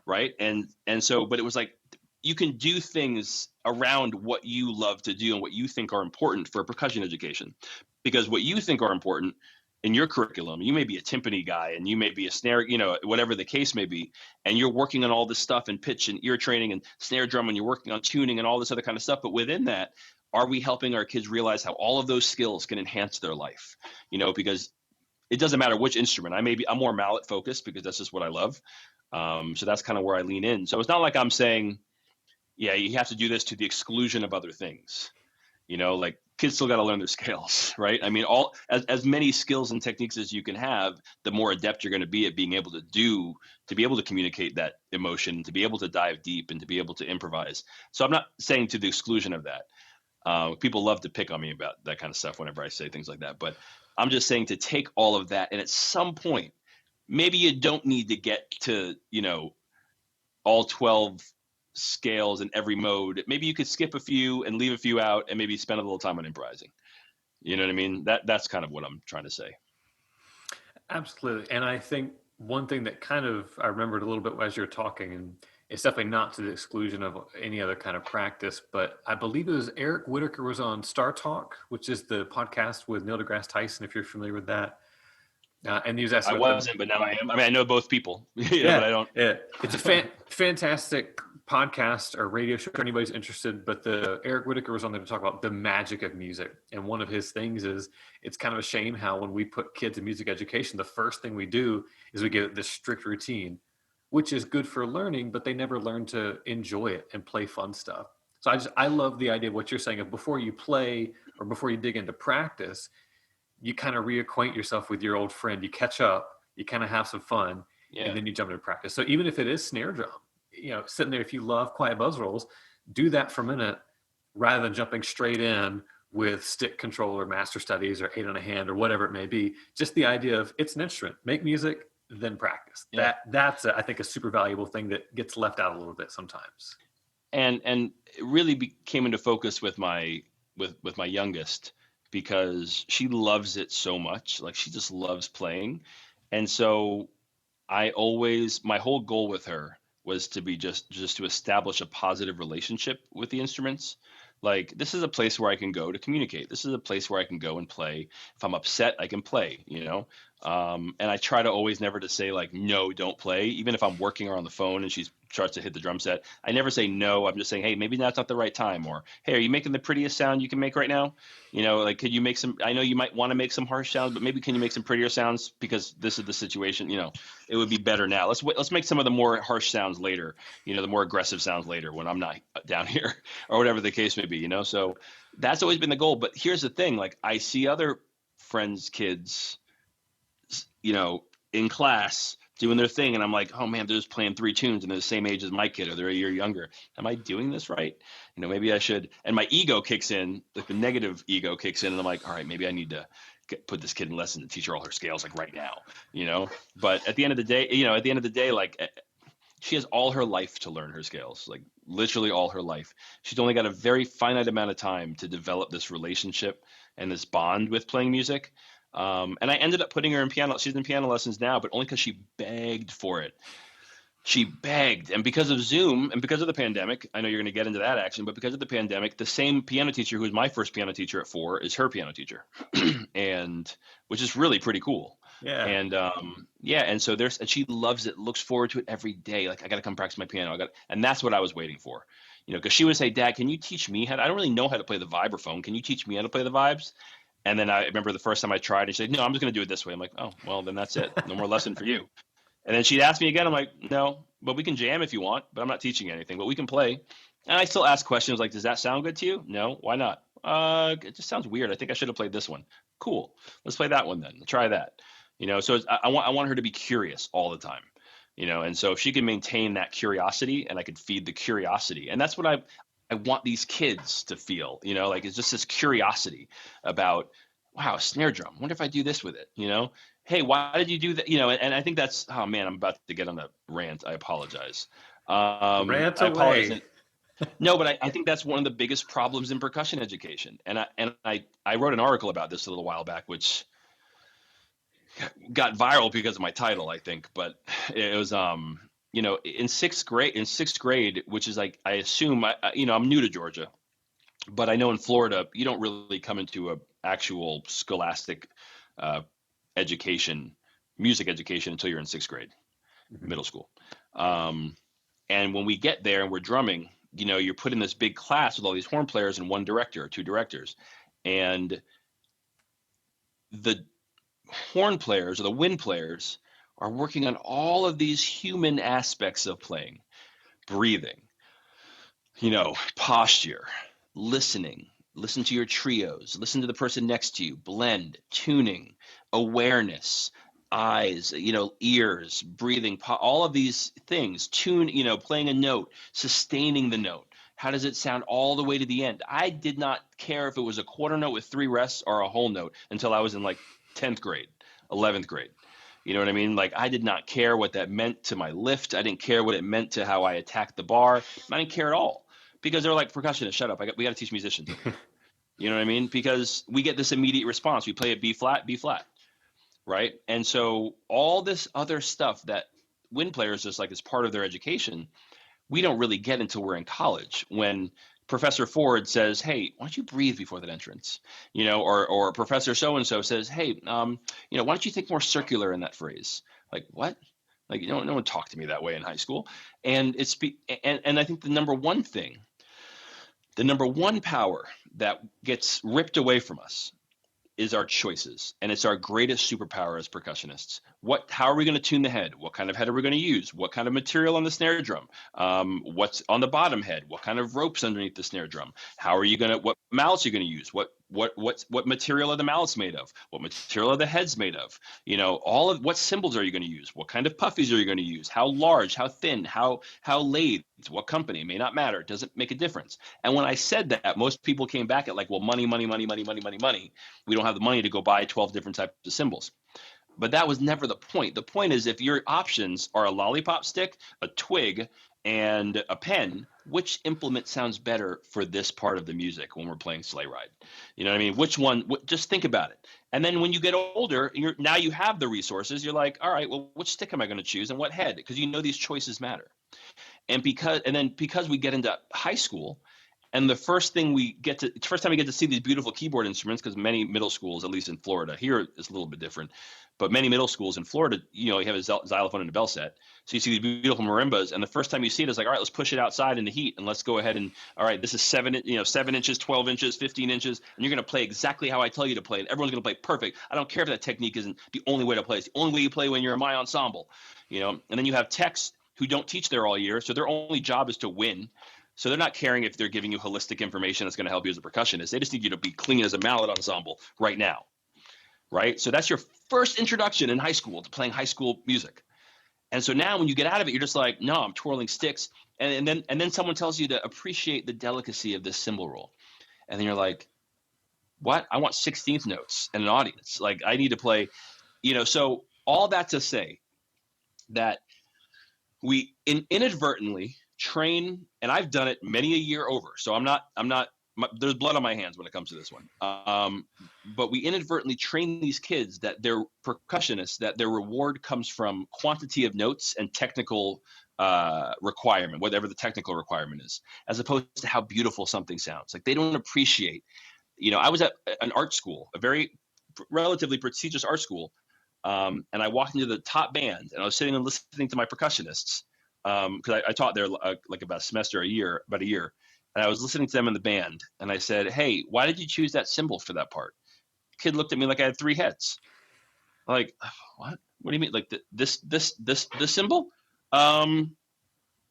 right? And so, but it was like, you can do things around what you love to do and what you think are important for percussion education, because what you think are important in your curriculum, you may be a timpani guy and you may be a snare, whatever the case may be, and you're working on all this stuff and pitch and ear training and snare drum, and you're working on tuning and all this other kind of stuff. But within that, are we helping our kids realize how all of those skills can enhance their life? Because it doesn't matter which instrument. I'm more mallet focused because that's just what I love. So that's kind of where I lean in. So it's not like I'm saying, yeah, you have to do this to the exclusion of other things, like kids still got to learn their scales, right? I mean, all as many skills and techniques as you can have, the more adept you're going to be at being able to be able to communicate that emotion, to be able to dive deep, and to be able to improvise. So I'm not saying to the exclusion of that. People love to pick on me about that kind of stuff whenever I say things like that, but I'm just saying to take all of that, and at some point, maybe you don't need to get to, all 12 scales in every mode. Maybe you could skip a few and leave a few out and maybe spend a little time on improvising. You know what I mean? That's kind of what I'm trying to say. Absolutely. And I think one thing that kind of I remembered a little bit as you're talking, and it's definitely not to the exclusion of any other kind of practice, but I believe it was Eric Whitaker was on Star Talk, which is the podcast with Neil deGrasse Tyson, if you're familiar with that. And he was I asking about the wasn't, but now I am. I mean, I know both people, but yeah, I don't. yeah. It's a fantastic podcast or radio show if anybody's interested. But the Eric Whitaker was on there to talk about the magic of music, and one of his things is it's kind of a shame how when we put kids in music education, the first thing we do is we give this strict routine, which is good for learning, but they never learn to enjoy it and play fun stuff. So I love the idea of what you're saying of before you play or before you dig into practice, you kind of reacquaint yourself with your old friend. You catch up, you kind of have some fun, and Yeah. then you jump into practice. So even if it is snare drum, sitting there, if you love quiet buzz rolls, do that for a minute rather than jumping straight in with stick control or master studies or eight on a hand or whatever it may be. Just the idea of it's an instrument, make music, then practice. Yeah. That's I think a super valuable thing that gets left out a little bit sometimes. And it really came into focus with my youngest, because she loves it so much. Like, she just loves playing. And so my whole goal with her was to be just to establish a positive relationship with the instruments. Like, this is a place where I can go to communicate. This is a place where I can go and play. If I'm upset, I can play, and I try to always never to say, like, no, don't play. Even if I'm working or on the phone and she starts to hit the drum set, I never say no. I'm just saying, hey, maybe that's not the right time. Or, hey, are you making the prettiest sound you can make right now? Like, could you make some, I know you might want to make some harsh sounds, but maybe can you make some prettier sounds, because this is the situation. It would be better now. Let's make some of the more harsh sounds later, the more aggressive sounds later when I'm not down here, or whatever the case may be. So that's always been the goal. But here's the thing, like, I see other friends' kids, in class doing their thing, and I'm like, oh man, they're just playing three tunes and they're the same age as my kid, or they're a year younger. Am I doing this right? Maybe I should. And my ego kicks in, like the negative ego kicks in, and I'm like, all right, maybe I need to put this kid in lesson and teach her all her scales, like, right now. But at the end of the day, like, she has all her life to learn her scales, like literally all her life. She's only got a very finite amount of time to develop this relationship and this bond with playing music. And I ended up putting her in piano. She's in piano lessons now, but only because she begged for it. She begged. And because of Zoom and because of the pandemic, I know you're going to get into that action, but because of the pandemic, the same piano teacher who was my first piano teacher at 4 is her piano teacher, and which is really pretty cool. Yeah. And and so and she loves it, looks forward to it every day. Like, I got to come practice my piano. And that's what I was waiting for, because she would say, Dad, can you teach me I don't really know how to play the vibraphone. Can you teach me how to play the vibes? And then I remember the first time I tried, and she said, no, I'm just going to do it this way. I'm like, oh, well, then that's it. No more lesson for you. And then she'd ask me again. I'm like, no, but we can jam if you want, but I'm not teaching you anything, but we can play. And I still ask questions like, does that sound good to you? No, why not? It just sounds weird. I think I should have played this one. Cool. Let's play that one then. Try that. So I want her to be curious all the time, and so if she can maintain that curiosity, and I could feed the curiosity, and that's what I want these kids to feel, like, it's just this curiosity about, wow, snare drum. Wonder if I do this with it, Hey, why did you do that? And I think that's, oh man, I'm about to get on a rant. I apologize. Rant I away. apologize. No, but I think that's one of the biggest problems in percussion education. And I wrote an article about this a little while back, which got viral because of my title, I think. But it was, in sixth grade, which is, like, I assume, I'm new to Georgia, but I know in Florida, you don't really come into a actual scholastic education, music education, until you're in sixth grade, middle school. And when we get there and we're drumming, you're put in this big class with all these horn players and one director or two directors. And the horn players or the wind players are working on all of these human aspects of playing, breathing, posture, listening, listen to your trios, listen to the person next to you, blend, tuning, awareness, eyes, ears, breathing, all of these things, tune, playing a note, sustaining the note. How does it sound all the way to the end? I did not care if it was a quarter note with 3 rests or a whole note until I was in like 10th grade, 11th grade. You know what I mean? Like, I did not care what that meant to my lift. I didn't care what it meant to how I attacked the bar. I didn't care at all, because they're like, percussionists, shut up. We got to teach musicians over here. You know what I mean? Because we get this immediate response. We play it B flat, right? And so all this other stuff that wind players, just like, as part of their education, we don't really get until we're in college, when Professor Ford says, hey, why don't you breathe before that entrance? Or Professor so-and-so says, hey, why don't you think more circular in that phrase? Like, what? Like, no one talked to me that way in high school. And and I think the number one power that gets ripped away from us is our choices, and it's our greatest superpower as percussionists. How are we going to tune the head? What kind of head are we going to use? What kind of material on the snare drum? What's on the bottom head? What kind of ropes underneath the snare drum? What mallets are you going to use? What material are the mallets made of? What material are the heads made of? What cymbals are you going to use? What kind of puffies are you going to use? How large? How thin? How lathed? What company? It may not matter. It doesn't make a difference. And when I said that, most people came back at like, well, money. We don't have the money to go buy 12 different types of cymbals. But that was never the point. The point is, if your options are a lollipop stick, a twig, and a pen, which implement sounds better for this part of the music when we're playing Sleigh Ride? You know what I mean? Which one? Just think about it. And then when you get older, now you have the resources. You're like, all right, well, which stick am I going to choose and what head? Because these choices matter. And because we get into high school, and the first time we get to see these beautiful keyboard instruments, because many middle schools, at least in Florida, here it's a little bit different, but many middle schools in Florida, you have a xylophone and a bell set. So you see these beautiful marimbas, and the first time you see it, it's like, all right, let's push it outside in the heat, and let's go ahead and, all right, this is 7 inches, 12 inches, 15 inches, and you're going to play exactly how I tell you to play, and everyone's going to play perfect. I don't care if that technique isn't the only way to play. It's the only way you play when you're in my ensemble, And then you have techs who don't teach there all year, so their only job is to win. So they're not caring if they're giving you holistic information that's going to help you as a percussionist. They just need you to be clean as a mallet ensemble right now, right? So that's your first introduction in high school to playing high school music. And so now when you get out of it, you're just like, no, I'm twirling sticks. And then someone tells you to appreciate the delicacy of this cymbal roll. And then you're like, what? I want 16th notes and an audience. Like, I need to play, so all that to say that we inadvertently train, and I've done it many a year over. So there's blood on my hands when it comes to this one. But we inadvertently train these kids that they're percussionists, that their reward comes from quantity of notes and technical requirement, whatever the technical requirement is, as opposed to how beautiful something sounds. Like, they don't appreciate, I was at an art school, a very relatively prestigious art school. And I walked into the top band, and I was sitting and listening to my percussionists. Because I taught there like about a year, and I was listening to them in the band, and I said, hey, why did you choose that cymbal for that part? Kid looked at me like I had 3 heads. I'm like, what do you mean? Like, this cymbal? It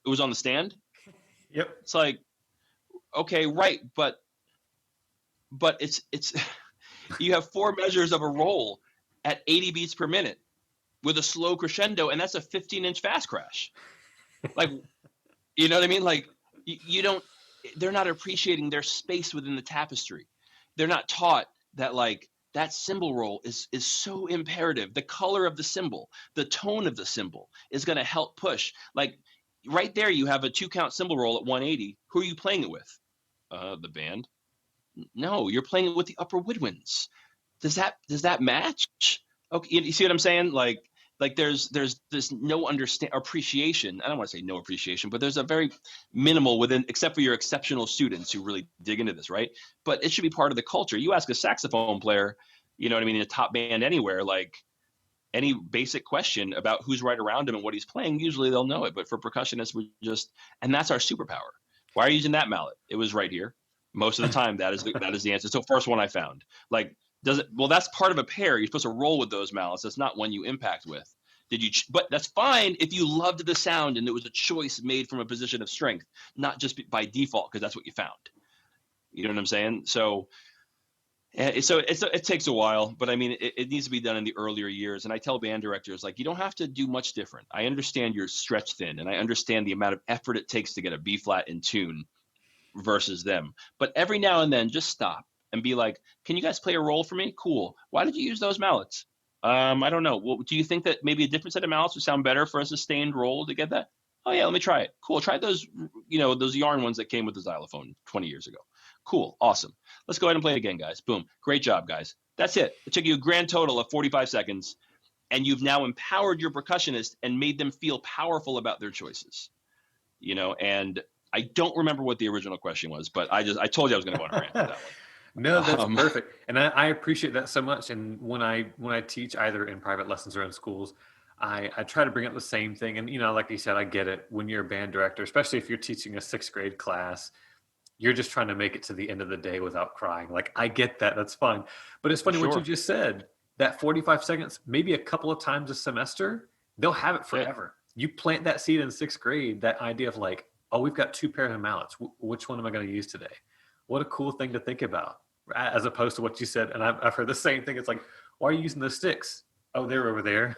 was on the stand. Yep. It's like, okay, right, but it's you have 4 measures of a roll at 80 beats per minute with a slow crescendo, and that's a 15-inch fast crash. Like, you know what I mean? Like, they're not appreciating their space within the tapestry. They're not taught that, like, that cymbal roll is so imperative. The color of the cymbal, the tone of the cymbal is going to help push. Like, right there, you have a 2-count cymbal roll at 180. Who are you playing it with? The band. No, you're playing it with the upper woodwinds. Does that match? Okay, you see what I'm saying? Like there's this no appreciation. I don't want to say no appreciation, but there's a very minimal within, except for your exceptional students who really dig into this, right? But it should be part of the culture. You ask a saxophone player, you know what I mean, in a top band anywhere, like, any basic question about who's right around him and what he's playing, usually they'll know it. But for percussionists, and that's our superpower. Why are you using that mallet? It was right here. Most of the time, that is the answer. So first one I found, like, well, that's part of a pair. You're supposed to roll with those mallets. That's not one you impact with. But that's fine if you loved the sound and it was a choice made from a position of strength, not just by default because that's what you found. You know what I'm saying? So it takes a while, but I mean, it needs to be done in the earlier years. And I tell band directors, like, you don't have to do much different. I understand you're stretched thin, and I understand the amount of effort it takes to get a B flat in tune versus them. But every now and then, just stop and be like, can you guys play a roll for me? Cool. Why did you use those mallets? I don't know. Well, do you think that maybe a different set of mallets would sound better for a sustained roll to get that? Oh yeah, let me try it. Cool. Try those, those yarn ones that came with the xylophone 20 years ago. Cool. Awesome. Let's go ahead and play it again, guys. Boom. Great job, guys. That's it. It took you a grand total of 45 seconds, and you've now empowered your percussionist and made them feel powerful about their choices. And I don't remember what the original question was, but I told you I was going to go on a rant for that one. No, that's perfect. And I appreciate that so much. And when I teach either in private lessons or in schools, I try to bring up the same thing. And, like you said, I get it. When you're a band director, especially if you're teaching a 6th grade class, you're just trying to make it to the end of the day without crying. Like, I get that. That's fine. But it's funny what you just said, that 45 seconds, maybe a couple of times a semester, they'll have it forever. Yeah. You plant that seed in 6th grade, that idea of like, oh, we've got 2 pairs of mallets. Which one am I going to use today? What a cool thing to think about, as opposed to what you said. And I've heard the same thing. It's like, why are you using those sticks? Oh, they're over there.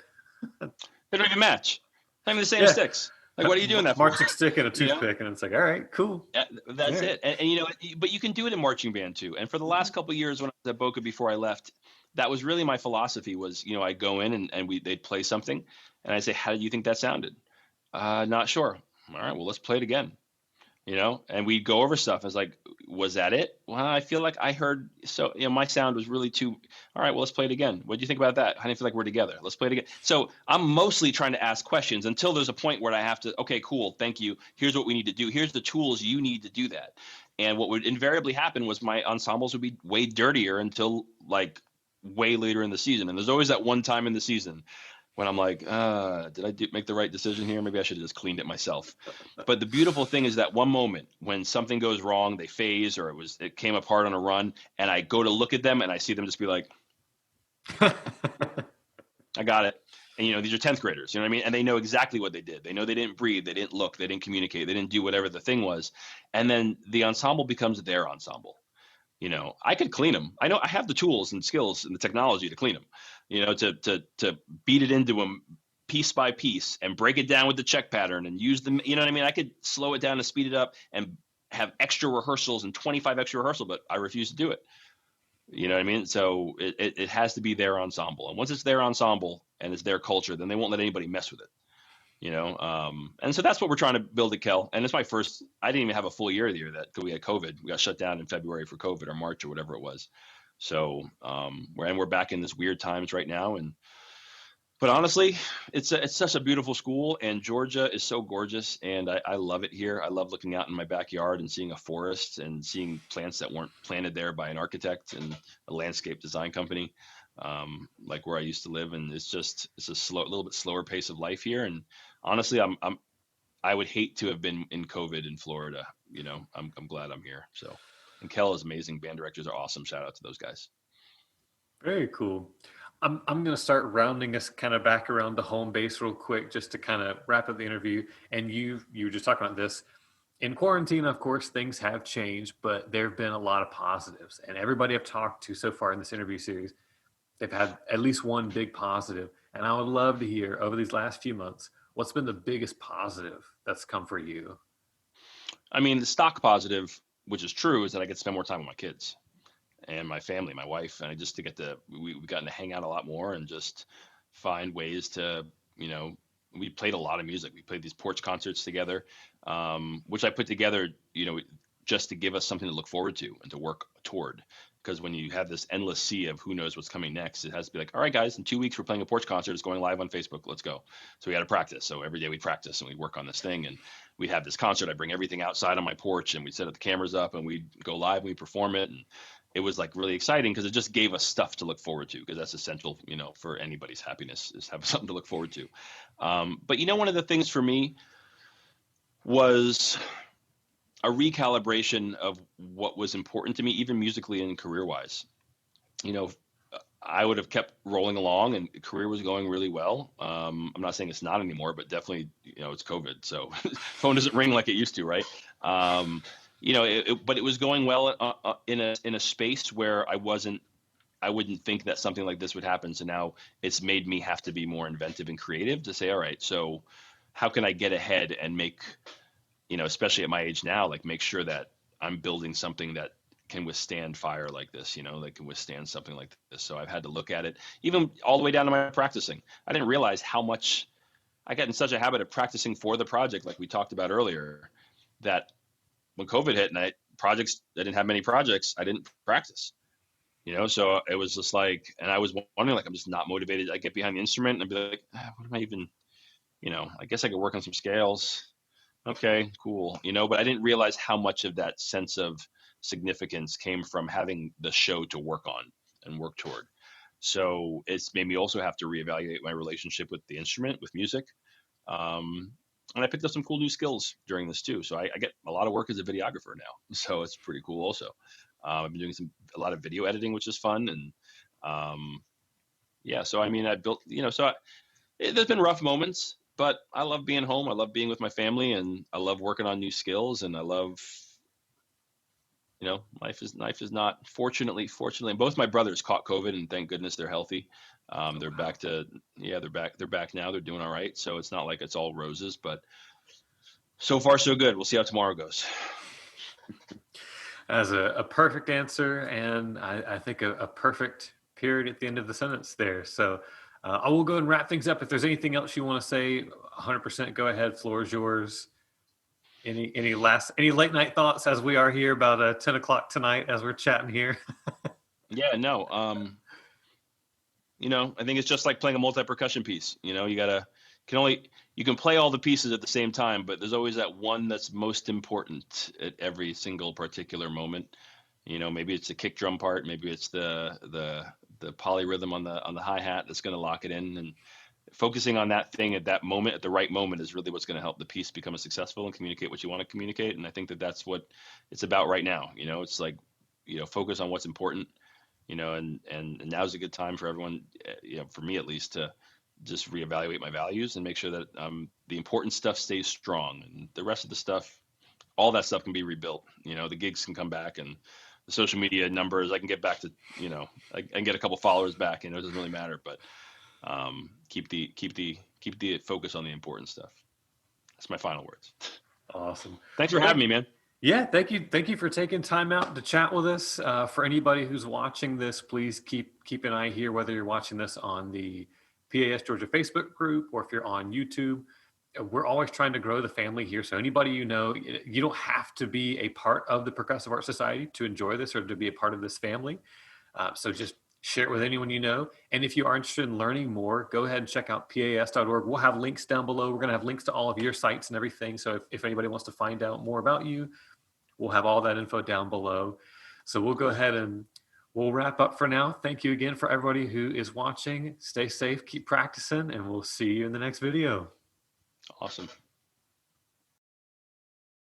They don't even match. Not even the same sticks. Like, what are you doing that for? Marching stick and a toothpick, and it's like, all right, cool. Yeah, that's it. And but you can do it in marching band too. And for the last couple of years when I was at Boca before I left, that was really my philosophy was, I'd go in and they'd play something, and I'd say, how do you think that sounded? Not sure. All right, well, let's play it again. And we'd go over stuff. I was like, was that it? Well, I feel like I heard, so, my sound was really too, all right, well, let's play it again. What do you think about that? How do you feel like we're together? Let's play it again. So I'm mostly trying to ask questions until there's a point where I have to, okay, cool. Thank you. Here's what we need to do. Here's the tools you need to do that. And what would invariably happen was my ensembles would be way dirtier until like way later in the season. And there's always that one time in the season when I'm like, did I make the right decision here? Maybe I should have just cleaned it myself. But the beautiful thing is that one moment when something goes wrong, they phase, or it came apart on a run, and I go to look at them and I see them just be like, I got it. And these are 10th graders, you know what I mean? And they know exactly what they did. They know they didn't breathe, they didn't look, they didn't communicate, they didn't do whatever the thing was. And then the ensemble becomes their ensemble. I could clean them. I know I have the tools and skills and the technology to clean them, to beat it into them piece by piece and break it down with the check pattern and use them. You know what I mean? I could slow it down and speed it up and have extra rehearsals and 25 extra rehearsals, but I refuse to do it. You know what I mean? So it has to be their ensemble. And once it's their ensemble and it's their culture, then they won't let anybody mess with it. And so that's what we're trying to build at Kel. And it's my first, I didn't even have a full year there because we had COVID. We got shut down in February for COVID or March or whatever it was. So, we're back in this weird times right now. But honestly, it's such a beautiful school, and Georgia is so gorgeous, and I love it here. I love looking out in my backyard and seeing a forest and seeing plants that weren't planted there by an architect and a landscape design company. Like where I used to live, and it's a little bit slower pace of life here. And honestly, I would hate to have been in COVID in Florida. I'm glad I'm here. So, and Kel is amazing. Band directors are awesome. Shout out to those guys. Very cool. I'm going to start rounding us kind of back around the home base real quick, just to kind of wrap up the interview. And you were just talking about this. In quarantine, of course, things have changed, but there have been a lot of positives. And everybody I've talked to so far in this interview series, they've had at least one big positive. And I would love to hear over these last few months, what's been the biggest positive that's come for you? I mean, the stock positive, which is true, is that I get to spend more time with my kids and my family, my wife, and we've gotten to hang out a lot more and just find ways to, we played a lot of music. We played these porch concerts together, which I put together, just to give us something to look forward to and to work toward. Because when you have this endless sea of who knows what's coming next, it has to be like, all right, guys, in 2 weeks, we're playing a porch concert. It's going live on Facebook. Let's go. So we had to practice. So every day we practice and we work on this thing. And we'd have this concert. I bring everything outside on my porch and we set up the cameras up and we go live and we perform it. And it was like really exciting because it just gave us stuff to look forward to, because that's essential, for anybody's happiness, is have something to look forward to. But one of the things for me was a recalibration of what was important to me, even musically and career-wise. I would have kept rolling along and career was going really well. I'm not saying it's not anymore, but definitely, it's COVID. So phone doesn't ring like it used to, right? but it was going well in a space where I wouldn't think that something like this would happen. So now it's made me have to be more inventive and creative to say, all right, so how can I get ahead and make, especially at my age now, like make sure that I'm building something that can withstand fire like this, that can withstand something like this. So I've had to look at it even all the way down to my practicing. I didn't realize how much I got in such a habit of practicing for the project, like we talked about earlier, that when COVID hit and I didn't have many projects, I didn't practice. So it was just like, and I was wondering, like, I'm just not motivated. I get behind the instrument and I'd be like, what am I even, I guess I could work on some scales. Okay, cool. But I didn't realize how much of that sense of significance came from having the show to work on and work toward. So it's made me also have to reevaluate my relationship with the instrument, with music. And I picked up some cool new skills during this too. So I get a lot of work as a videographer now. So it's pretty cool also. I've been doing a lot of video editing, which is fun. And yeah, so I mean, I built, there's been rough moments, but I love being home. I love being with my family, and I love working on new skills. And I love, life is not fortunately. Both my brothers caught COVID, and thank goodness they're healthy. They're Wow. back to, yeah, they're back now. They're doing all right. So it's not like it's all roses, but so far so good. We'll see how tomorrow goes. As a perfect answer, and I think a perfect period at the end of the sentence there. So I will go and wrap things up. If there's anything else you want to say, 100% go ahead. Floor is yours. Any late night thoughts as we are here about 10 o'clock tonight as we're chatting here? Yeah, no. I think it's just like playing a multi-percussion piece. You can play all the pieces at the same time, but there's always that one that's most important at every single particular moment. Maybe it's the kick drum part, maybe it's the polyrhythm on the hi-hat that's going to lock it in, and focusing on that thing at that moment, at the right moment, is really what's going to help the piece become successful and communicate what you want to communicate. And I think that that's what it's about right now. It's like, focus on what's important, and now's a good time for everyone, for me at least, to just reevaluate my values and make sure that the important stuff stays strong, and the rest of the stuff, all that stuff can be rebuilt. The gigs can come back, and the social media numbers, I can get back to, I can get a couple followers back. It doesn't really matter, but keep the focus on the important stuff. That's my final words. Awesome. Thanks for Well, having me, man. yeah, thank you. Thank you for taking time out to chat with us. For anybody who's watching this, please keep an eye here, whether you're watching this on the PAS Georgia Facebook group or if you're on YouTube. We're always trying to grow the family here. So anybody you don't have to be a part of the Percussive Art Society to enjoy this or to be a part of this family. So just share it with anyone you know. And if you are interested in learning more, go ahead and check out pas.org. We'll have links down below. We're going to have links to all of your sites and everything. So if anybody wants to find out more about you, we'll have all that info down below. So we'll go ahead and we'll wrap up for now. Thank you again for everybody who is watching. Stay safe, keep practicing, and we'll see you in the next video. Awesome.